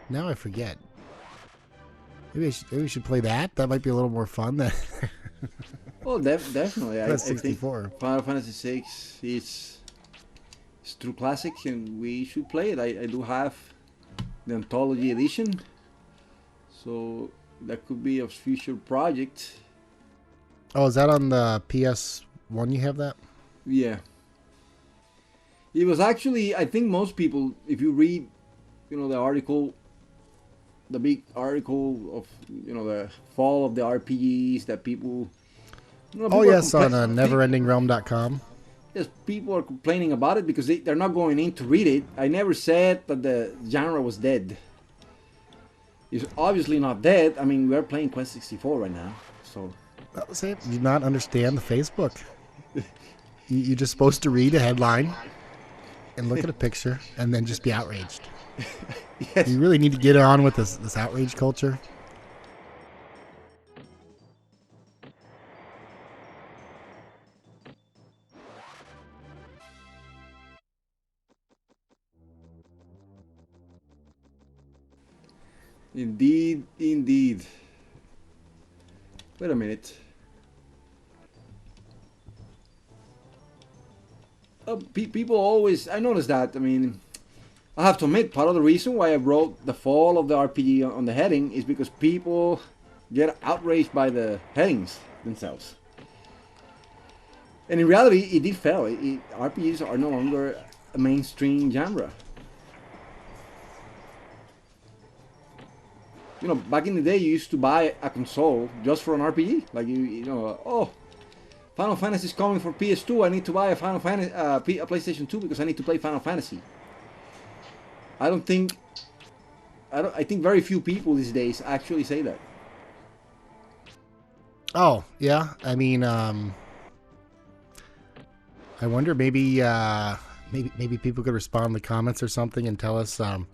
Now I forget. Maybe we should play that. That might be a little more fun than. Oh, definitely. That's I 64. think Final Fantasy VI is true classic, and we should play it. I do have the Anthology Edition, so that could be a future project. Oh, is that on the PS1? You have that? Yeah. It was actually, I think most people, if you read, the article, the big article of the fall of the RPGs that people. Oh yes, on NERetro.com. Yes, people are complaining about it because they're not going in to read it. I never said that the genre was dead. It's obviously not dead. I mean, we're playing Quest 64 right now, so. That was it. You do not understand the Facebook. You're just supposed to read a headline and look at a picture and then just be outraged. Yes. You really need to get on with this outrage culture. Indeed, indeed. Wait a minute. People always, I noticed that. I mean, I have to admit, part of the reason why I wrote the fall of the RPG on the heading is because people get outraged by the headings themselves. And in reality, it did fail. RPGs are no longer a mainstream genre. Back in the day, you used to buy a console just for an RPG. Like oh, Final Fantasy is coming for PS2. I need to buy a PlayStation 2 because I need to play Final Fantasy. I think very few people these days actually say that. Oh yeah, I mean, I wonder maybe people could respond in the comments or something and tell us how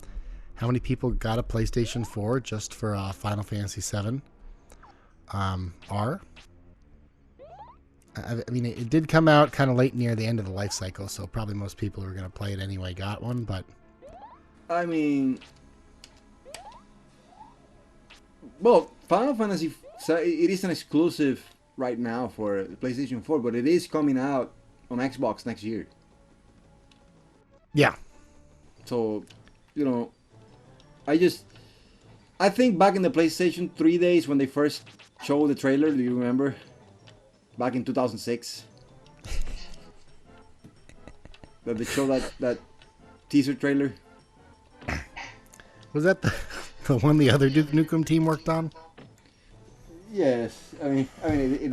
many people got a PlayStation 4 just for Final Fantasy 7 R. I mean, it did come out kind of late near the end of the life cycle, so probably most people who are going to play it anyway got one, but... I mean... Well, Final Fantasy... It is an exclusive right now for PlayStation 4, but it is coming out on Xbox next year. Yeah. So, I think back in the PlayStation 3 days when they first showed the trailer, do you remember? Back in 2006. That they showed that teaser trailer. Was that the one the other Duke Nukem team worked on? Yes. I mean it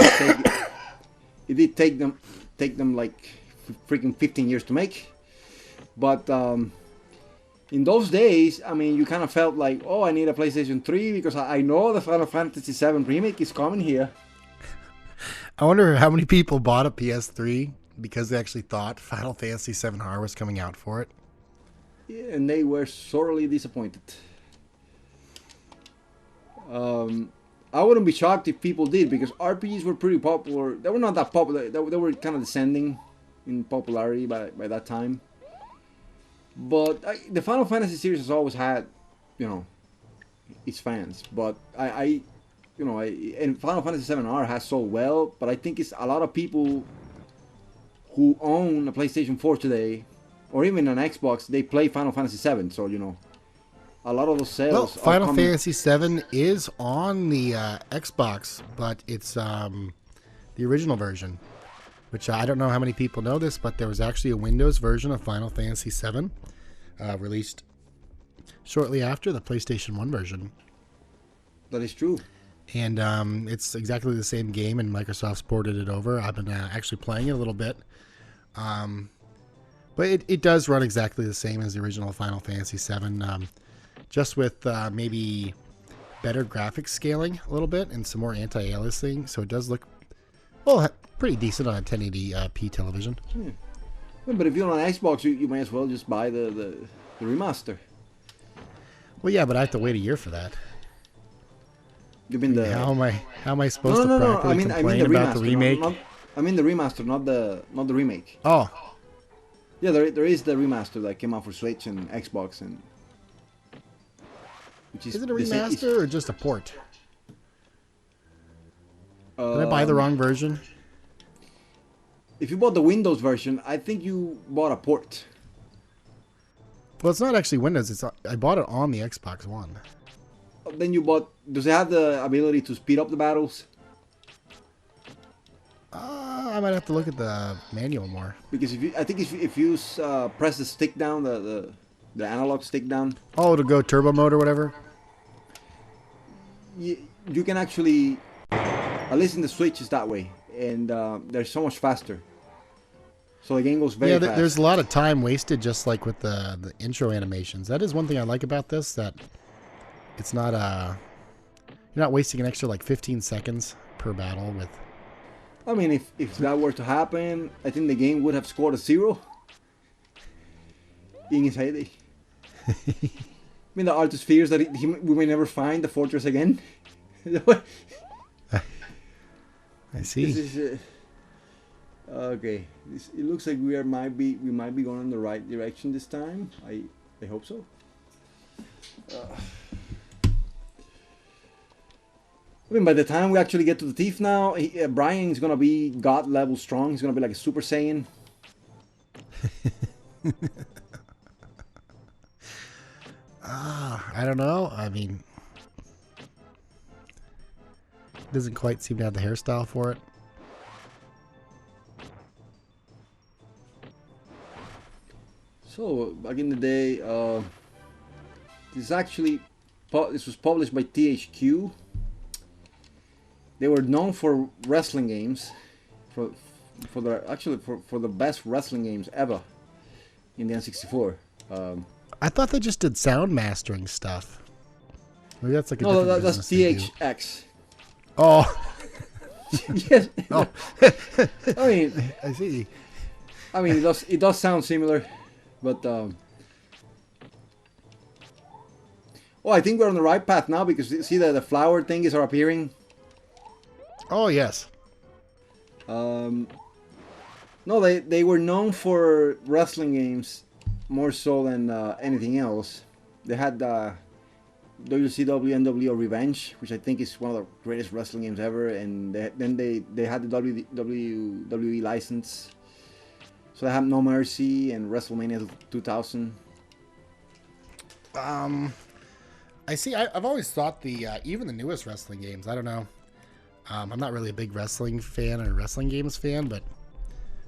did take them like freaking 15 years to make. But in those days, I mean, you kind of felt like, oh, I need a PlayStation 3 because I know the Final Fantasy 7 remake is coming here. I wonder how many people bought a PS3 because they actually thought Final Fantasy 7 R was coming out for it. Yeah, and they were sorely disappointed. I wouldn't be shocked if people did because RPGs were pretty popular. They were not that popular. They were kind of descending in popularity by that time. But the Final Fantasy series has always had, its fans. But and Final Fantasy 7R has sold well, but I think it's a lot of people who own a PlayStation 4 today, or even an Xbox, they play Final Fantasy 7. So a lot of those sales. Well, Final Fantasy 7 is on the Xbox, but it's the original version, which I don't know how many people know this, but there was actually a Windows version of Final Fantasy 7 released shortly after the PlayStation 1 version. That is true. And it's exactly the same game, and Microsoft's ported it over. I've been actually playing it a little bit. But it does run exactly the same as the original Final Fantasy VII, just with maybe better graphics scaling a little bit and some more anti-aliasing. So it does look, well, pretty decent on a 1080p television. Yeah, but if you're on Xbox, you might as well just buy the remaster. Well, yeah, but I have to wait a year for that. You mean the? How am I supposed to properly complain about the remake? I mean the remaster, not the remake. Oh. Yeah, there is the remaster that came out for Switch and Xbox, and which is it a remaster or just a port? Did I buy the wrong version? If you bought the Windows version, I think you bought a port. Well, it's not actually Windows. I bought it on the Xbox One. Then you bought. Does it have the ability to speed up the battles? I might have to look at the manual more. Because if you press the stick down, the analog stick down. Oh, to go turbo mode or whatever. you can actually, at least in the Switch, is that way, and they're so much faster. So the game goes very fast. There's a lot of time wasted just like with the intro animations. That is one thing I like about this, that it's not you're not wasting an extra like 15 seconds per battle with. I mean, if that were to happen, I think the game would have scored a 0 in its heyday. I mean, the artist fears that we may never find the fortress again. I see. This is, okay. It looks like we might be going in the right direction this time. I hope so. I mean, by the time we actually get to the thief now, Brian is gonna be god level strong. He's gonna be like a Super Saiyan. I don't know. I mean, doesn't quite seem to have the hairstyle for it. So back in the day, this was published by THQ. They were known for wrestling games, for the best wrestling games ever in the N64. I thought they just did sound mastering stuff. Maybe that's like a no, different that's business they do. THX. Oh, Yes. oh. I mean, I see. I mean, it does sound similar, but oh, I think we're on the right path now because you see that the flower things are appearing. Oh yes. No, they were known for wrestling games more so than anything else. They had WCW NWO Revenge, which I think is one of the greatest wrestling games ever, and then they had the WWE license. So they have No Mercy and WrestleMania 2000. I see. I've always thought even the newest wrestling games. I don't know. I'm not really a big wrestling fan or wrestling games fan, but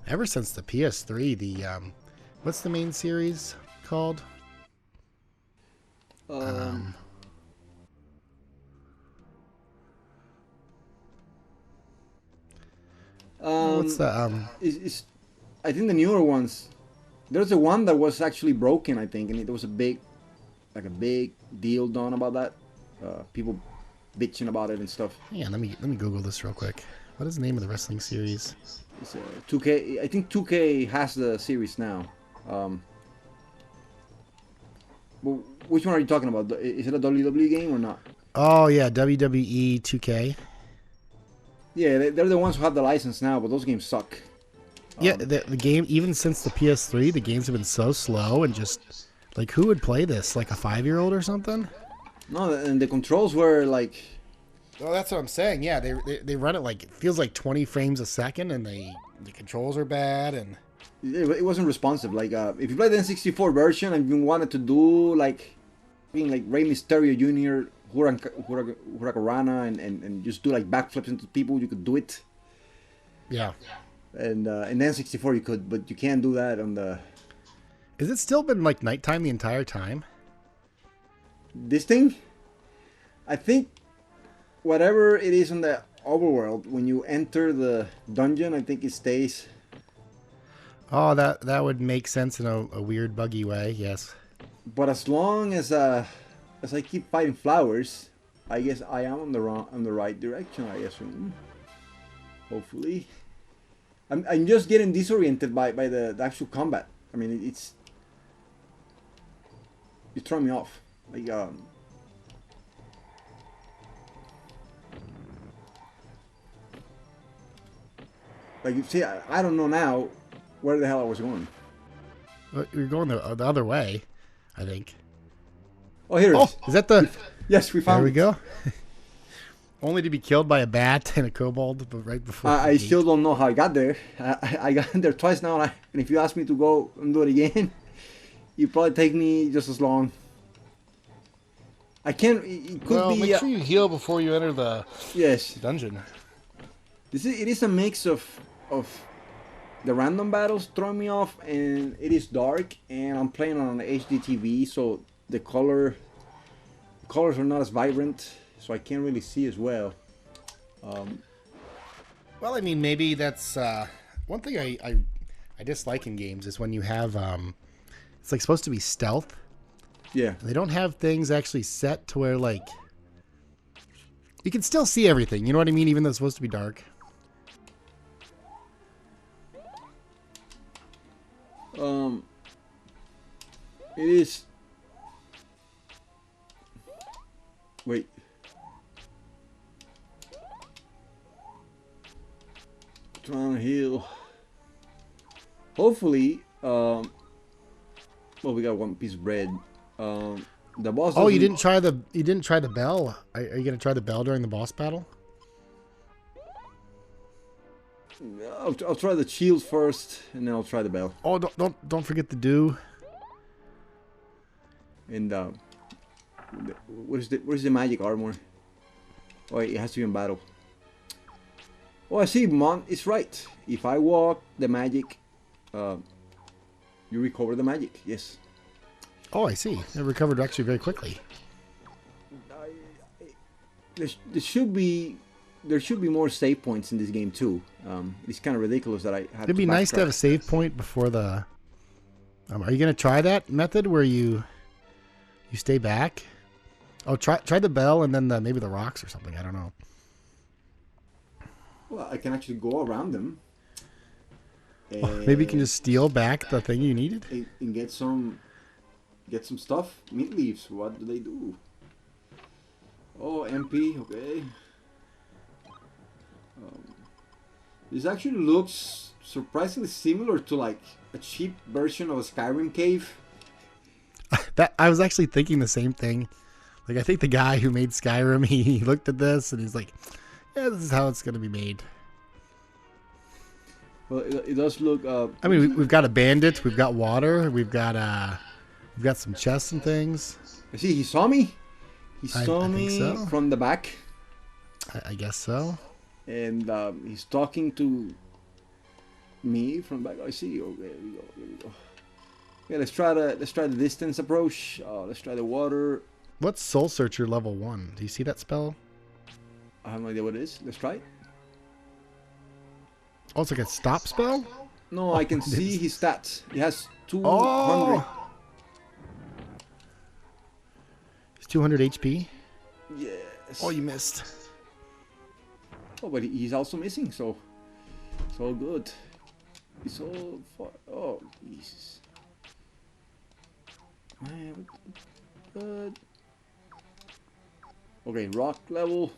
ever since the PS3, what's the main series called? What's the I think the newer ones. There's a one that was actually broken, I think, and there was a big deal done about that. People bitching about it and stuff. Yeah, let me Google this real quick. What is the name of the wrestling series? It's 2K. I think 2K has the series now. Well, which one are you talking about? Is it a WWE game or not? Oh yeah, WWE 2K. Yeah, they're the ones who have the license now, but those games suck. Yeah, the game, even since the PS3, the games have been so slow and just like, who would play this? Like a 5-year-old or something? No, and the controls were like. Oh, that's what I'm saying. Yeah, they run it like, it feels like 20 frames a second, and the controls are bad, and it wasn't responsive. Like if you play the N64 version and you wanted to do like being like Rey Mysterio Jr., Huracanrana, and just do like backflips into people, you could do it. Yeah. And in N64 you could, but you can't do that on the. Has it still been like nighttime the entire time? This thing, I think, whatever it is on the overworld, when you enter the dungeon, I think it stays. Oh, that would make sense in a weird, buggy way. Yes. But as long as I keep fighting flowers, I guess I am on the right direction. I assume. Hopefully, I'm just getting disoriented by the actual combat. I mean, it's throwing me off. Like you see, I don't know now where the hell I was going. Well, you're going the other way, I think. Oh, here it is. Is that the? Yes, we found. There we go. Only to be killed by a bat and a kobold, but right before. I still don't know how I got there. I got there twice now, and if you ask me to go and do it again, you probably take me just as long. I can't. It could be. Make sure you heal before you enter the dungeon. It is a mix of the random battles throwing me off, and it is dark, and I'm playing on an HD TV, so the colors are not as vibrant. so I can't really see as well. Well, I mean, maybe that's one thing I dislike in games is when you have it's like supposed to be stealth. Yeah. They don't have things actually set to where like you can still see everything. You know what I mean? Even though it's supposed to be dark. It is. Wait. Trying to heal. Hopefully, well, we got one piece of bread. The boss. Oh, you didn't try the bell. Are you gonna try the bell during the boss battle? I'll try the shield first, and then I'll try the bell. Oh, don't forget the dew. And where's the magic armor? Oh, it has to be in battle. Oh, I see. Mon is right. If I walk the magic, you recover the magic. Yes. Oh, I see. It recovered actually very quickly. There should be more save points in this game too. It's kind of ridiculous that I have. It'd be nice to have a save point before the. Are you gonna try that method where you stay back? Oh, try the bell and then maybe the rocks or something. I don't know. Well, I can actually go around them. Maybe you can just steal back the thing you needed and get some stuff. Meat leaves. What do they do? Oh, MP. Okay. This actually looks surprisingly similar to like a cheap version of a Skyrim cave. That I was actually thinking the same thing. Like I think the guy who made Skyrim, he looked at this and he's like, "Yeah, this is how it's gonna be made." Well, it does look. I mean, we've got a bandit, we've got water, we've got some chests and things. I see. He saw me. He saw I me think so. from the back. I guess so. And he's talking to me from back. I see. Okay, here we go. Here we go. Yeah, let's try the distance approach. Let's try the water. What's Soul Searcher level 1? Do you see that spell? I have no idea what it is. Let's try it. Oh, it's like a stop spell? No, I can see his stats. He has 200. Oh! It's 200 HP? Yes. Oh, you missed. Oh, but he's also missing, so it's all good. It's all far. Oh, Jesus. Man, good. Okay, rock level.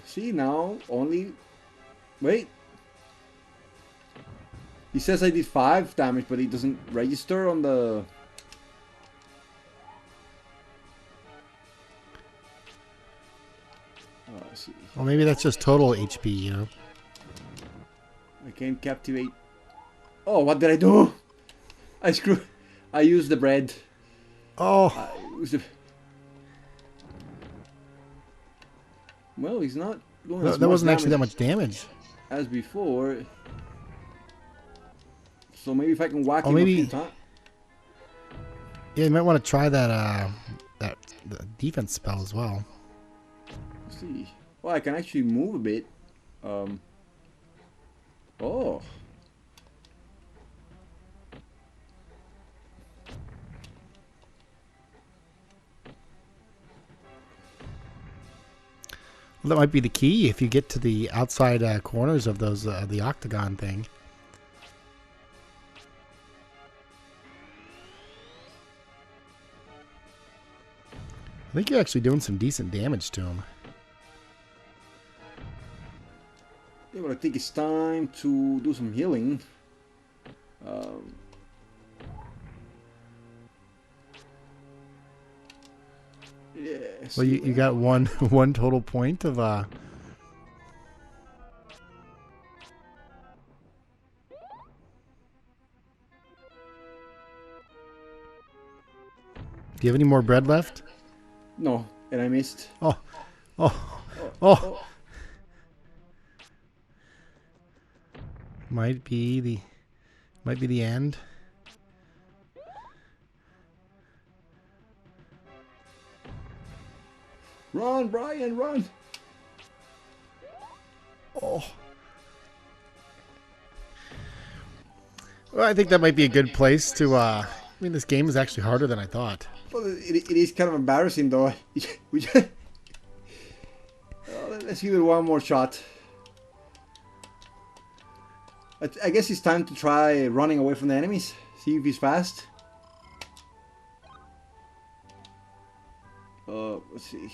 See now, only. Wait. He says I did 5 damage, but it doesn't register on the. I see. Well, maybe that's just total HP, you know? I can't captivate. Oh, what did I do? I used the bread. Oh! I used the. Well, he's not going as That much wasn't actually that damage much damage. as before. So maybe if I can whack him maybe- a few times. Yeah, you might want to try that the defense spell as well. Let's see. Well, I can actually move a bit. Oh. Well, that might be the key if you get to the outside corners of those the octagon thing. I think you're actually doing some decent damage to him. Yeah, but I think it's time to do some healing. Yes. Well, you got one total point of Do you have any more bread left? No, and I missed. Oh. Might be the end. Run, Brian, run! Oh. Well, I think that might be a good place to. I mean, this game is actually harder than I thought. Well, it is kind of embarrassing though. Let's give it one more shot. I guess it's time to try running away from the enemies. See if he's fast. Let's see.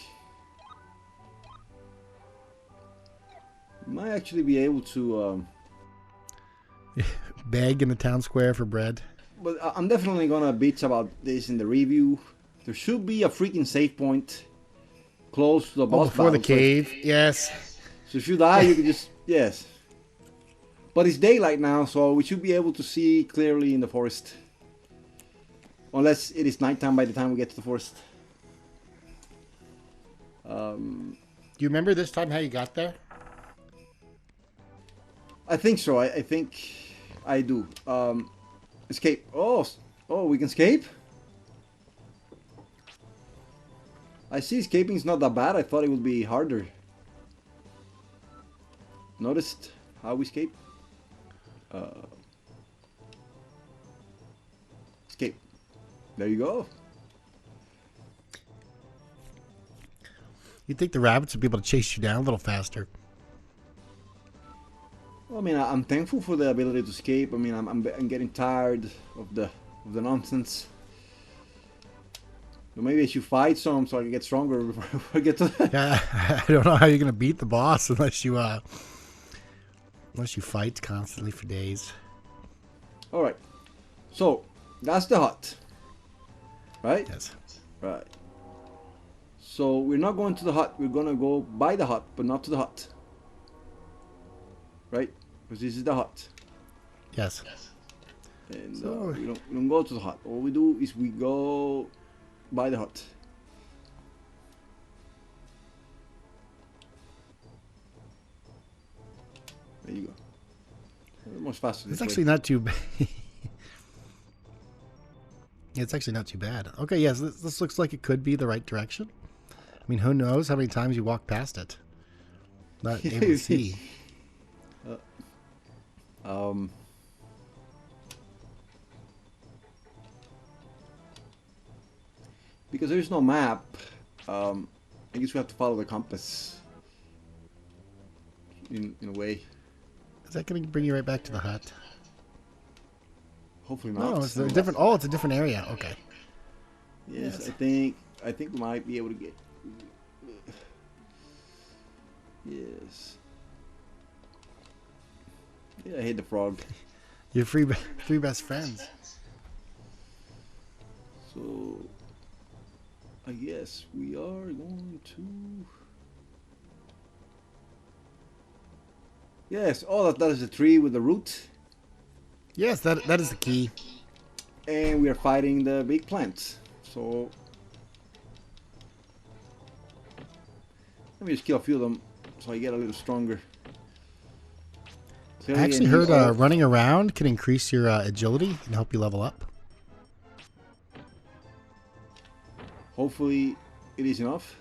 Might actually be able to Beg in the town square for bread. but I'm definitely gonna bitch about this in the review. There should be a freaking save point close to the boss Before the battle, cave, yes. So if you die, you can just yes. But it's daylight now, so we should be able to see clearly in the forest. Unless it is nighttime by the time we get to the forest. Do you remember this time how you got there? I think so. I think I do. Escape. Oh, we can escape? I see escaping is not that bad. I thought it would be harder. Noticed how we escape? Escape. There you go. You'd think the rabbits would be able to chase you down a little faster. Well, I mean, I'm thankful for the ability to escape. I mean, I'm getting tired of the nonsense. So maybe I should fight some so I can get stronger before I get to. Yeah, I don't know how you're gonna beat the boss unless you fight constantly for days. All right. So that's the hut, right? Yes. Right. So we're not going to the hut. We're gonna go by the hut, but not to the hut. Right? Because this is the hut. Yes. And So- we don't go to the hut. All we do is we go by the hut. There you go. Much faster. It's this actually way. not too bad. It's actually not too bad. Okay, yes, this looks like it could be the right direction. I mean, who knows how many times you walk past it? Not able to see. Because there's no map, I guess we have to follow the compass. In a way. Is that going to bring you right back to the hut? Hopefully not. No, it's a different. Oh, it's a different area. Okay. Yes, Yes. I think we might be able to get. Yes. Yeah, I hate the frog. Your three best friends. So, I guess we are going to. Yes. Oh, that is a tree with a root, Yes, that is the key. and we are fighting the big plants. So. Let me just kill a few of them so I get a little stronger. I actually heard running around can increase your agility and help you level up. Hopefully it is enough.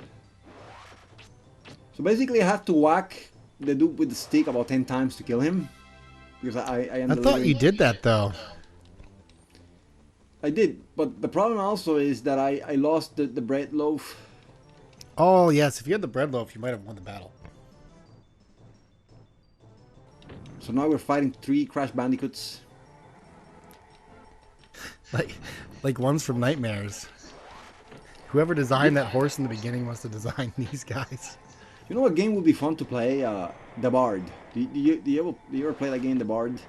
So basically I have to whack the dude with the stick about 10 times to kill him. Because I am I thought you did that though. I did, but the problem also is that I lost the bread loaf. Oh yes, if you had the bread loaf, you might have won the battle. So now we're fighting 3 Crash Bandicoots. Like ones from Nightmares. Whoever designed that horse in the beginning must have designed these guys. You know what game would be fun to play? The Bard. Do you ever play that game, The Bard?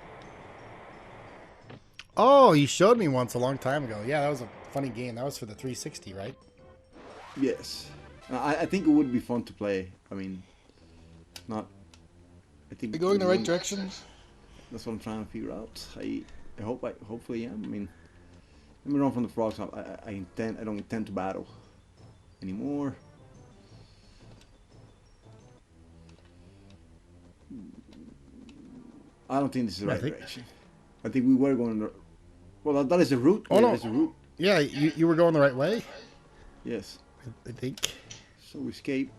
Oh, you showed me once a long time ago. Yeah, that was a funny game. That was for the 360, right? Yes. I think it would be fun to play. I mean, not. I think. Are you going the right direction? That's what I'm trying to figure out. I hopefully am. I mean, let me run from the frogs. I don't intend to battle anymore. I don't think this is the right direction. I think we were going the. Well, that is the route. Oh no, that's the route. yeah, you were going the right way. Yes. I think. So we escape.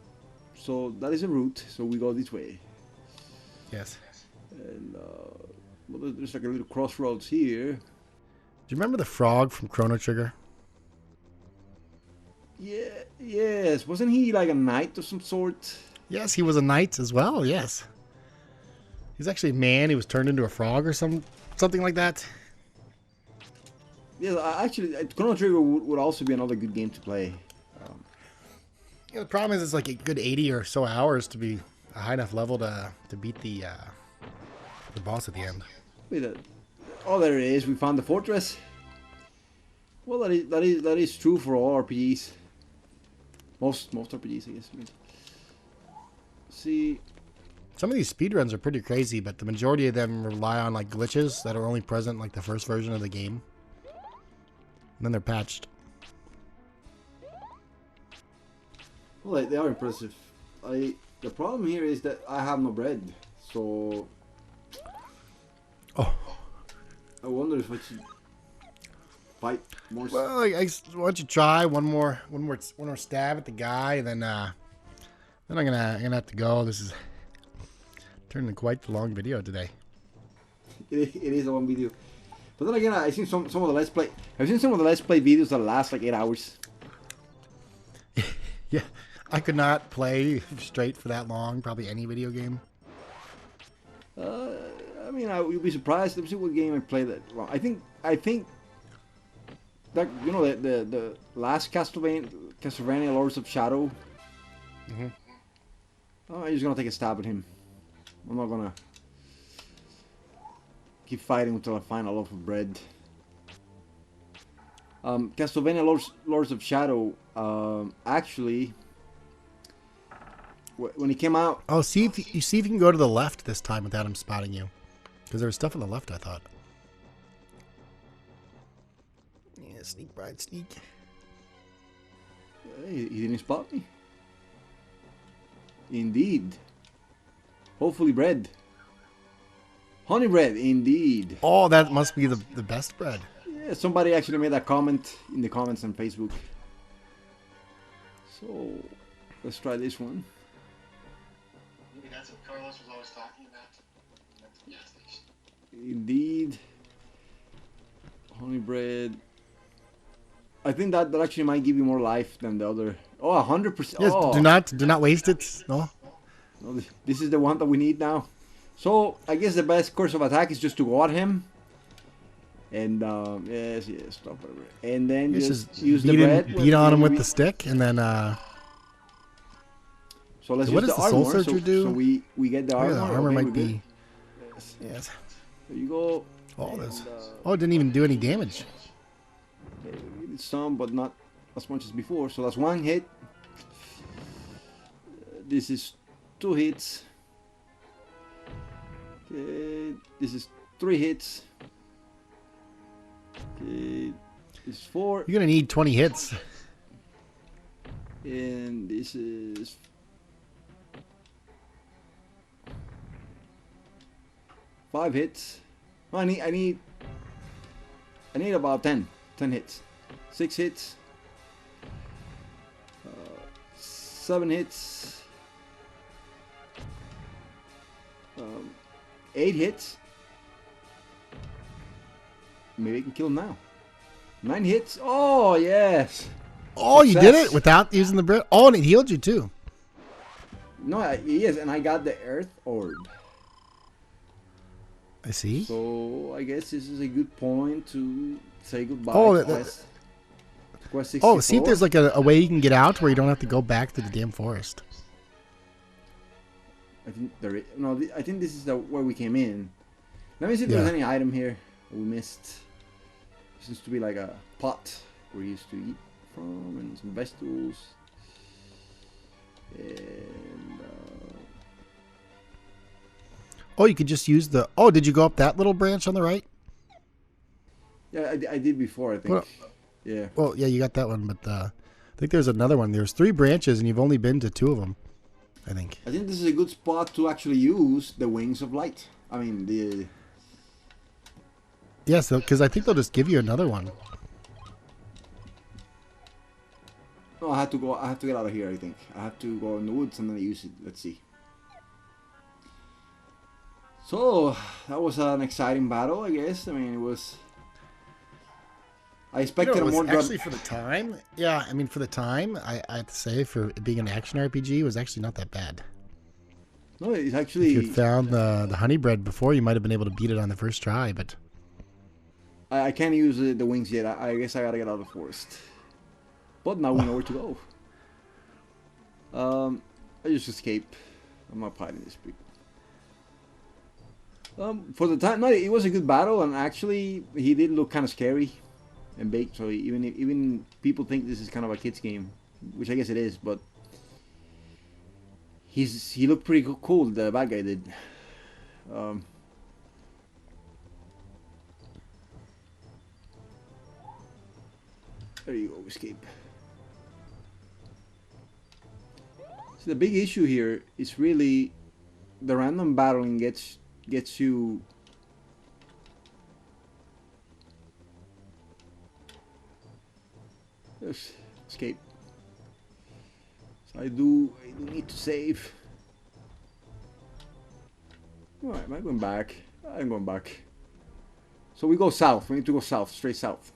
So that is a route. So we go this way. Yes. And well, there's like a little crossroads here. Do you remember the frog from Chrono Trigger? Yeah, yes. Wasn't he like a knight of some sort? Yes, he was a knight as well. Yes. He's actually a man. He was turned into a frog or something like that. Yeah, actually, Chrono Trigger would also be another good game to play. Yeah, the problem is it's like a good 80 or so hours to be a high enough level to beat the boss at the end. Wait, oh, there it is. We found the fortress. Well, that is true for all RPGs. Most RPGs, I guess. See, some of these speedruns are pretty crazy, but the majority of them rely on like glitches that are only present in, like the first version of the game. And then they're patched. Well, they are impressive. The problem here is that I have no bread, so oh, I wonder if I should fight more. Well, why don't you try one more stab at the guy, and then I'm gonna have to go. This is turning into quite the long video today. It is a long video, but then again, I've seen some of the Let's Play. I've seen some of the Let's Play videos that last like 8 hours. Yeah, I could not play straight for that long. Probably any video game. I mean, I would be surprised. Let's see what game I played that long. I think that, you know, the last Castlevania Lords of Shadow. Mm-hmm. Oh, I'm just gonna take a stab at him. I'm not gonna keep fighting until I find a loaf of bread. Castlevania Lords of Shadow, actually, when it came out... Oh, see if you can go to the left this time without him spotting you. Because there was stuff on the left, I thought. Yeah, sneak, Bride, sneak. Hey, he didn't spot me. Indeed. Hopefully bread. Honey bread, indeed. Oh, that must be the best bread. Yeah, somebody actually made that comment in the comments on Facebook. So, let's try this one. Maybe that's what Carlos was always talking about. That's the gas station. Indeed. Honey bread. I think that actually might give you more life than the other. Oh, 100%. Yes, oh. do not waste it. No. No, this is the one that we need now. So, I guess the best course of attack is just to go at him. And, yes, stop whatever. And then just use the bread. Beat on him with the stick, and then, So let's what use does the the Soul armor. Searcher do? So we get the armor. the armor okay, might be... Yes. There you go. Oh, And, this. Oh, it didn't even do any damage. Okay, we did some, but not as much as before. So that's one hit. This is 2 hits. Okay, this is 3 hits. Okay, this is 4. You're gonna need 20 hits. And this is 5 hits. Oh, I need about 10 hits. 6 hits. 7 hits. 8 hits. Maybe I can kill him now. 9 hits. Oh, yes. Oh, Success. you did it without using the bread. Oh, and it healed you too. No, yes, and I got the Earth Orb. I see. So I guess this is a good point to say goodbye. Oh, to Quest 64. Oh, see if there's like a way you can get out where you don't have to go back to the damn forest. I think there is, no. I think this is where we came in. Let me see if there's any item here that we missed. Seems to be like a pot we used to eat from, and some vegetables. And Oh, you could just use the... Oh, did you go up that little branch on the right? yeah, I did before. I think. Well, yeah. Well, yeah, you got that one, but I think there's another one. There's 3 branches, and you've only been to 2 of them, I think. I think this is a good spot to actually use the Wings of Light. I mean the... Yes, because I think they'll just give you another one. Oh, No, I have to go. I have to get out of here. I think I have to go in the woods and then use it. Let's see. So that was an exciting battle, I guess. I mean, it was. I expected it a was more actually for the time. Yeah, I mean, for the time, I have to say, for it being an action RPG, it was actually not that bad. No, it's actually. If you had found the honey bread before, you might have been able to beat it on the first try, but I can't use the wings yet. I guess I gotta get out of the forest. But now we know where to go. I just escape. I'm not fighting this people. For the time, no, it was a good battle, and actually, he did look kind of scary and big. So even people think this is kind of a kids game, which I guess it is. But he looked pretty cool. The bad guy did. There you go, escape. So the big issue here is really the random battling gets you. Yes, escape. So I do need to save. Alright, am I going back? I'm going back. So we go south. We need to go south, straight south.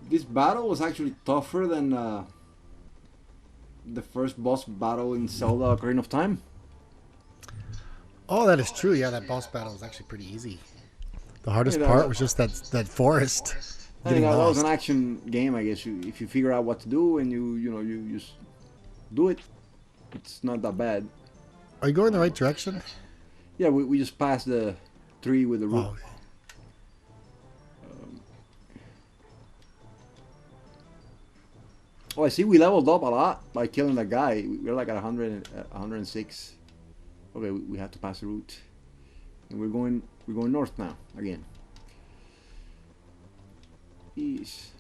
This battle was actually tougher than the first boss battle in Zelda Ocarina of Time. oh, that is true. Yeah, that boss battle was actually pretty easy. The hardest Yeah, part was just that forest. I think Getting that was lost. an action game, I guess. If you figure out what to do and you just do it, it's not that bad. Are you going the right direction? Yeah, we just passed the tree with the root. Oh, Oh, I see we leveled up a lot by killing that guy. We're like at 100, 106. Okay, we have to pass the route. And we're going north now, again. Jeez.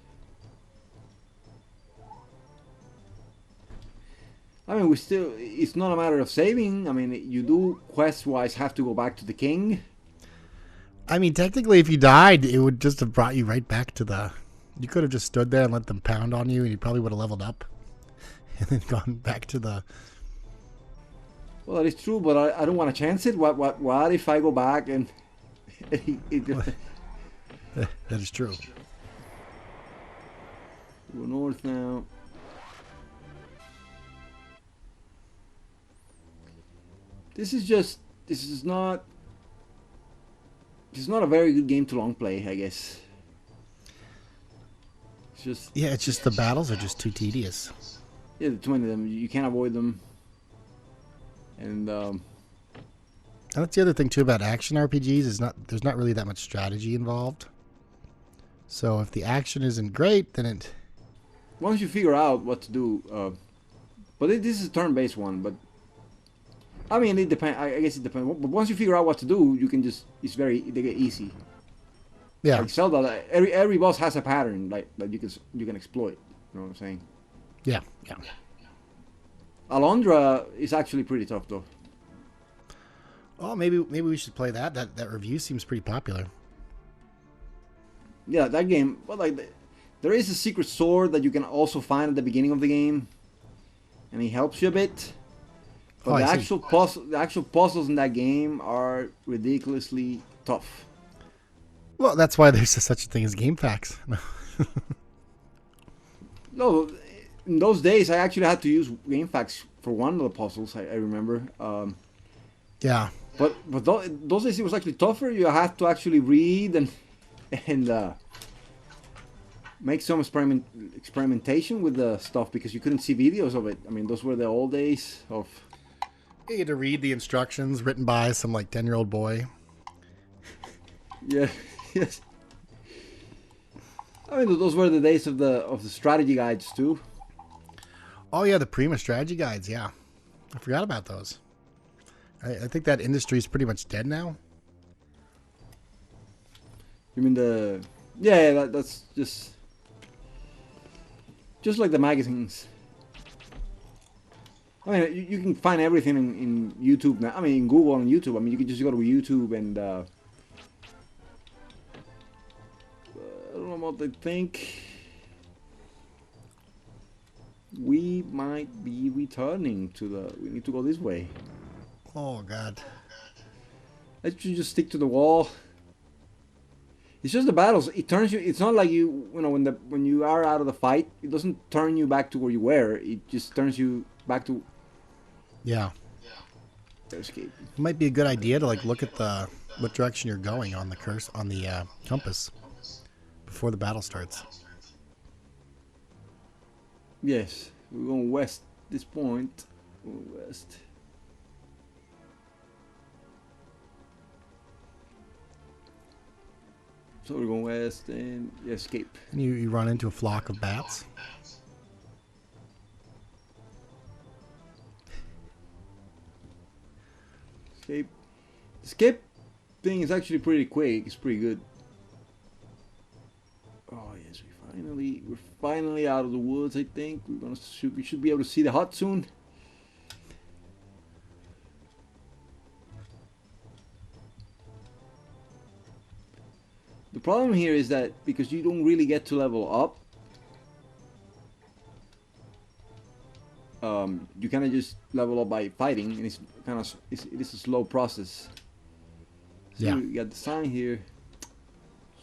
I mean, it's not a matter of saving. I mean, you do quest-wise have to go back to the king. I mean, technically, if you died, it would just have brought you right back to the. You could have just stood there and let them pound on you, and you probably would have leveled up, and then gone back to the. Well, that is true, but I don't want to chance it. What if I go back and That is true. Go north now. This is not a very good game to long play, I guess. It's just Yeah, it's just the battles are just too tedious. yeah, too many of them. You can't avoid them. And And that's the other thing too about action RPGs is there's not really that much strategy involved. So if the action isn't great, then it. once you figure out what to do, this is a turn-based one. But I mean, it depends. I guess it depends. But once you figure out what to do, you can just they get easy. Yeah, Like Zelda, every boss has a pattern that you can exploit. You know what I'm saying? yeah. Alondra is actually pretty tough though. Oh, maybe we should play that. That review seems pretty popular. Yeah, that game. But there is a secret sword that you can also find at the beginning of the game, and he helps you a bit. But Oh, the I see. actual puzzles in that game are ridiculously tough. Well, that's why there's such a thing as game facts. No, in those days I actually had to use GameFAQs for one of the puzzles. I remember. Yeah. But those days it was actually tougher. You had to actually read and make some experimentation with the stuff because you couldn't see videos of it. I mean, those were the old days of. You had to read the instructions written by some 10-year-old boy. Yeah. Yes. I mean, those were the days of the strategy guides too. Oh yeah, the Prima strategy guides. Yeah, I forgot about those. I think that industry is pretty much dead now. You mean that's just like the magazines. I mean, you can find everything in YouTube now. I mean, in Google and YouTube. I mean, you can just go to YouTube and I don't know what they think. We might be returning to the. We need to go this way. Oh God. Let's just stick to the wall. It's just the battles. It turns you. It's not like you know, when you are out of the fight, it doesn't turn you back to where you were. It just turns you back to. Yeah. Escape. It might be a good idea to like look at what direction you're going on the compass before the battle starts. Yes, we're going west. This point, going west. So we're going west and escape. And you run into a flock of bats. Escape. Escape thing is actually pretty quick. It's pretty good. Oh yes, we're finally out of the woods. I think we should be able to see the hut soon. The problem here is that because you don't really get to level up, you kind of just level up by fighting, and it's kind of it is a slow process. So Yeah. we got the sign here.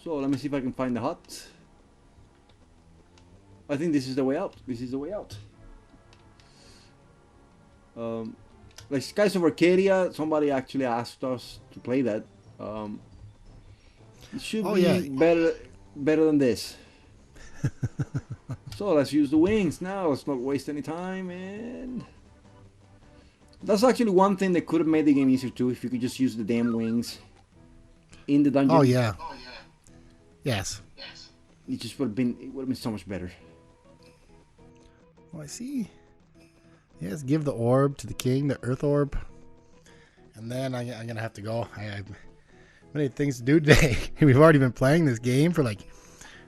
So let me see if I can find the hut. I think this is the way out. This is the way out. Like Skies of Arcadia, somebody actually asked us to play that. It should be better than this. So let's use the wings now. Let's not waste any time. And that's actually one thing that could have made the game easier too, if you could just use the damn wings in the dungeon. Oh yeah. Yes. It just would have been so much better. Oh, I see. Yes, give the orb to the king, the earth orb. And then I'm going to have to go. I have many things to do today. We've already been playing this game for like,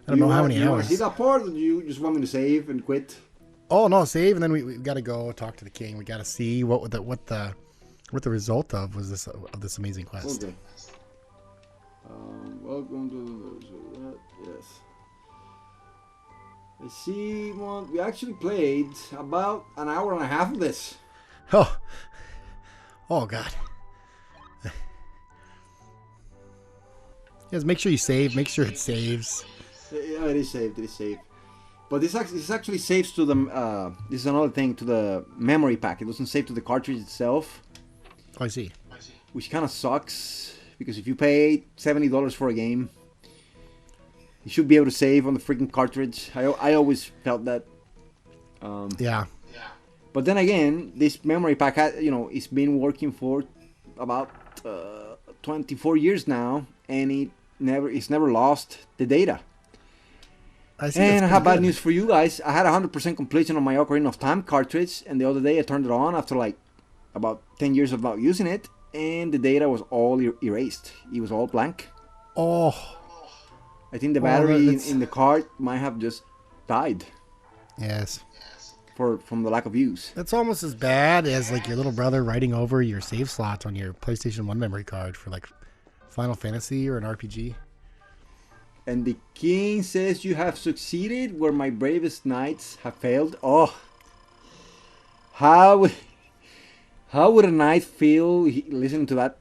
I don't know how many hours. You want to see that part, or do you just want me to save and quit? Oh, no, save. And then we got to go talk to the king. We got to see what the result of this amazing quest. Okay. Welcome to yes. I see one. We actually played about an hour and a half of this. Oh God. Yes, make sure you save. Make sure it saves. Yeah, it is saved. It is saved. But this actually saves to the. This is another thing, to the memory pack. It doesn't save to the cartridge itself. Oh, I see. Which kind of sucks, because if you pay $70 for a game, you should be able to save on the freaking cartridge. I always felt that. Yeah. But then again, this memory pack, it's been working for about 24 years now, and it's never lost the data. I see. And I have bad news for you guys. I had 100% completion on my Ocarina of Time cartridge, and the other day I turned it on after like about 10 years of not using it, and the data was all erased. It was all blank. Oh. I think the battery in the cart might have just died. Yes. From the lack of use. That's almost as bad as like your little brother writing over your save slots on your PlayStation 1 memory card for like Final Fantasy or an RPG. And the king says you have succeeded where my bravest knights have failed. Oh, how would a knight feel listening to that?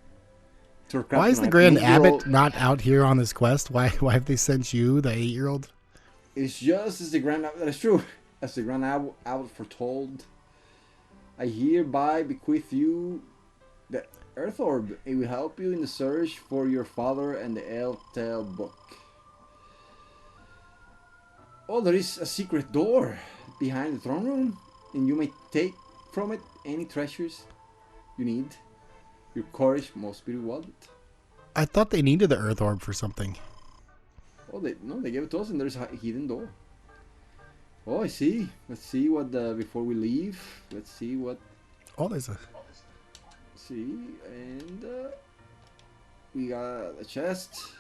Why is the Grand Abbot not out here on this quest? Why have they sent you, the 8-year-old? It's just as the Grand Abbot. That's true. As the Grand Abbot foretold, I hereby bequeath you the Earth Orb. It will help you in the search for your father and the Elf Tale book. Oh, there is a secret door behind the throne room, and you may take from it any treasures you need. Your courage must be rewarded. I thought they needed the Earth Orb for something. Oh, they gave it to us, and there's a hidden door. Oh, I see. Let's see what before we leave. Let's see what. Oh, there's a. See, and we got a chest,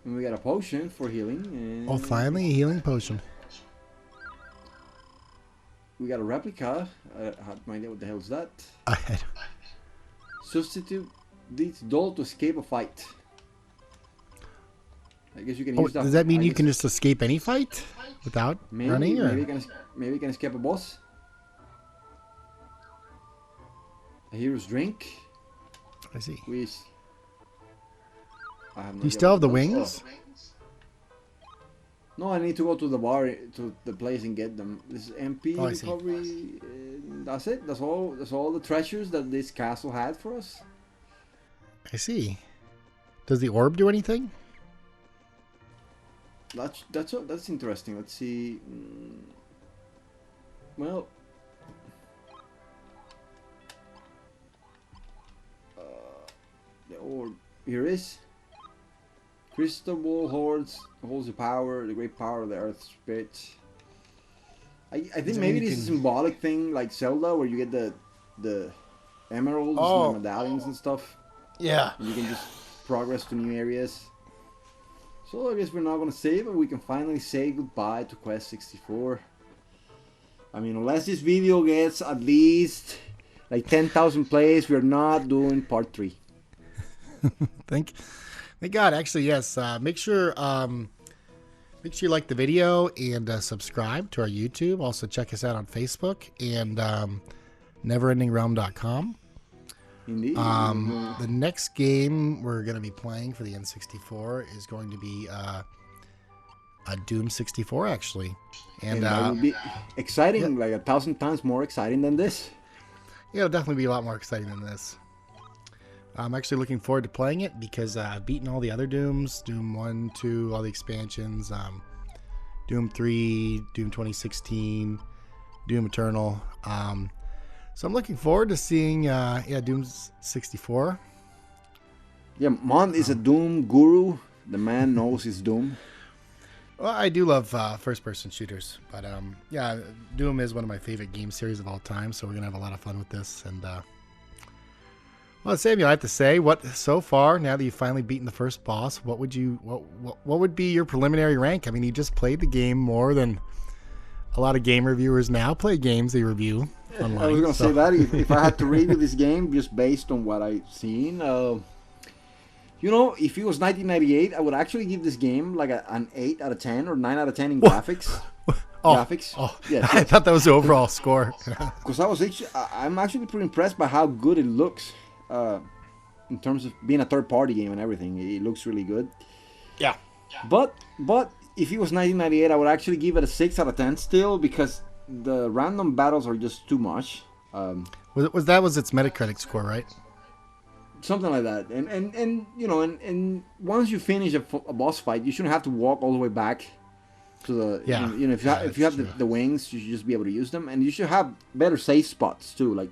and we got a potion for healing. And Oh, finally a healing potion. we got a replica. I have no idea what the hell is that. Substitute these doll to escape a fight. I guess you can use that. Does that mean you can just escape any fight without running? Or? Maybe you can escape a boss. A hero's drink. I see. I have no Do you still have the wings? No, I need to go to the bar, to the place, and get them. This is MP I recovery. That's it. That's all. That's all the treasures that this castle had for us. I see. Does the orb do anything? That's interesting. Let's see. Well, the orb here is. Crystal ball holds the power, the great power of the earth spirit. I think maybe this is a symbolic thing like Zelda, where you get the emeralds and the medallions and stuff. Yeah. And you can just progress to new areas. So I guess we're not gonna save, and we can finally say goodbye to Quest 64. I mean, unless this video gets at least like 10,000 plays, we're not doing part 3. Thank God. Actually, yes. Make sure you like the video and subscribe to our YouTube. Also, check us out on Facebook and NERetro.com. Indeed. The next game we're going to be playing for the N64 is going to be a Doom 64, actually. And that will be exciting, like 1,000 times more exciting than this. Yeah, it'll definitely be a lot more exciting than this. I'm actually looking forward to playing it because I've beaten all the other Dooms. Doom 1, 2, all the expansions. Doom 3, Doom 2016, Doom Eternal. So I'm looking forward to seeing Doom 64. Yeah, Mont is a Doom guru. The man knows his Doom. Well, I do love first-person shooters. But Doom is one of my favorite game series of all time. So we're going to have a lot of fun with this. And well, Samuel, I have to say, what so far, now that you've finally beaten the first boss, what would be your preliminary rank? I mean, you just played the game more than a lot of game reviewers now play games they review online. I was going to say that if I had to review this game just based on what I've seen, if it was 1998, I would actually give this game like an 8 out of 10 or 9 out of 10 in graphics. Graphics. Yes. I thought that was the overall score. Because I'm actually pretty impressed by how good it looks. In terms of being a third-party game and everything, it looks really good. Yeah. But if it was 1998, I would actually give it a 6 out of 10 still, because the random battles are just too much. Was its Metacritic score, right? Something like that. And once you finish a boss fight, you shouldn't have to walk all the way back to the. Yeah. If you have the wings, you should just be able to use them, and you should have better save spots too. Like,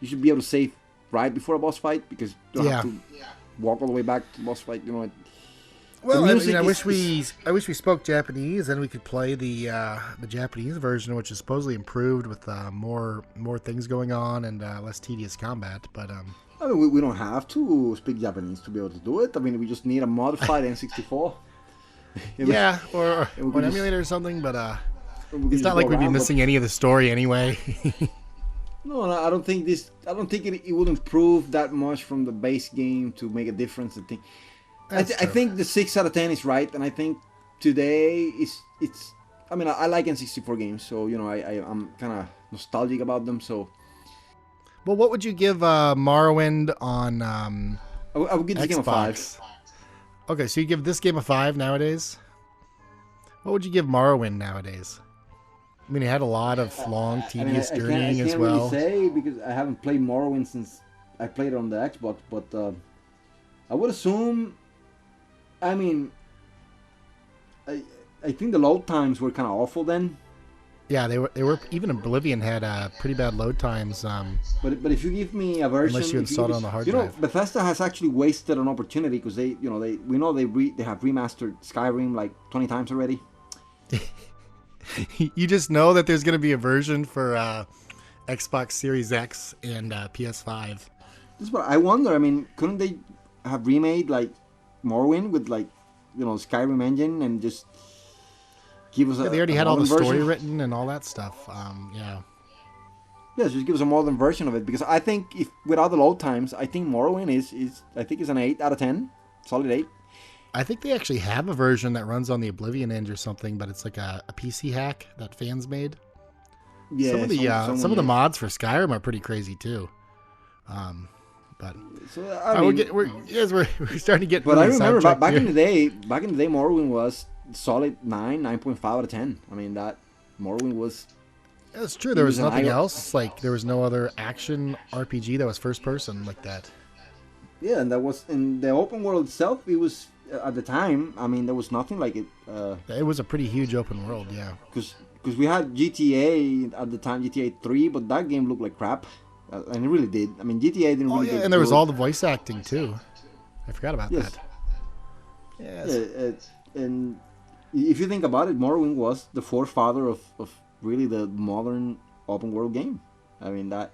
you should be able to save right before a boss fight, because you don't have to walk all the way back to the boss fight. Well, I wish we spoke Japanese, and we could play the Japanese version, which is supposedly improved with more things going on and less tedious combat. But I mean, we don't have to speak Japanese to be able to do it. I mean, we just need a modified N64. Yeah, or an emulator or something. But it's not like we'd be missing any of the story anyway. No, I don't think it would improve that much from the base game to make a difference. I think the 6 out of 10 is right, and I think today it's. I mean, I like N64 games, so I'm kind of nostalgic about them. So, well, what would you give Morrowind on? I would give this game a 5. Okay, so you give this game a 5 nowadays. What would you give Morrowind nowadays? I mean, it had a lot of long, tedious journeying as well. I can't really say, because I haven't played Morrowind since I played it on the Xbox, but I would assume. I mean, I think the load times were kind of awful then. Yeah, they were. Even Oblivion had pretty bad load times. But if you give me a version, unless you install it on the hard drive. Bethesda has actually wasted an opportunity, because they have remastered Skyrim like 20 times already. You just know that there's going to be a version for Xbox Series X and PS5. This is what I wonder. I mean, couldn't they have remade like Morrowind with Skyrim engine and just give us Yeah, they already had all the modern story version. written and all that stuff. Yeah. Yeah, just give us a modern version of it, because I think if without the load times, I think Morrowind is I think it's an 8 out of 10, solid 8. I think they actually have a version that runs on the Oblivion Engine or something, but it's like a PC hack that fans made. Yeah, Some of the mods for Skyrim are pretty crazy too. But So I mean, we're starting to get. but I really remember sidetracked back here. in the day, Morrowind was solid 9.5 out of 10. I mean, that Morrowind was. That's true. There was It was an nothing eye- else. Like there was no other action RPG that was first person like that. Yeah, and that was in the open world itself. It was at the time. I mean, there was nothing like it. It was a pretty huge open world. Yeah. Because we had GTA at the time, GTA 3, but that game looked like crap, and it really did. I mean, GTA didn't Oh really. yeah, get and there was good. all the voice acting too. I forgot about Yes. that. Yes. Yeah, and if you think about it, Morrowind was the forefather of really the modern open world game. I mean that.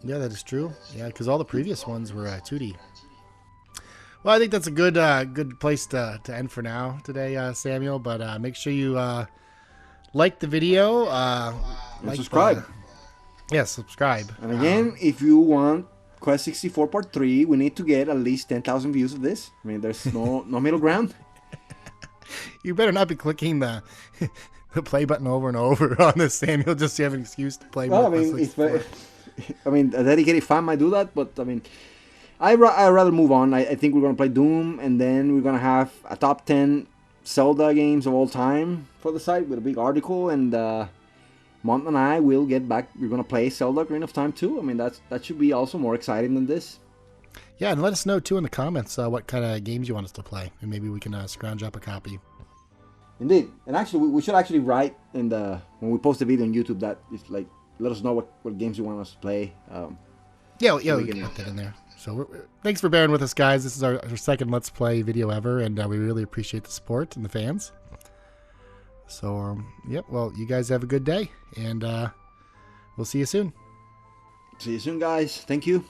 Yeah, that is true. Yeah, because all the previous ones were 2D. Well, I think that's a good good place to end for now today, Samuel. But make sure you like the video. And subscribe. Subscribe. And again, if you want Quest 64 Part 3, we need to get at least 10,000 views of this. I mean, there's no middle ground. You better not be clicking the the play button over and over on this, Samuel, just to have an excuse to play Well, I more mean, Quest if 64. I mean, a dedicated fan might do that, but I mean, I'd rather move on. I think we're going to play Doom, and then we're going to have a top 10 Zelda games of all time for the site with a big article, and Mont and I will get back. We're going to play Zelda Green of Time too. I mean, that should be also more exciting than this. Yeah, and let us know too in the comments what kind of games you want us to play, and maybe we can scrounge up a copy. Indeed, and actually, we should actually write in the when we post the video on YouTube that it's like let us know what games you want us to play. Yeah, we we can- can put that in there. So thanks for bearing with us, guys. This is our second Let's Play video ever, and we really appreciate the support and the fans. So, well, you guys have a good day, and we'll see you soon. See you soon, guys. Thank you.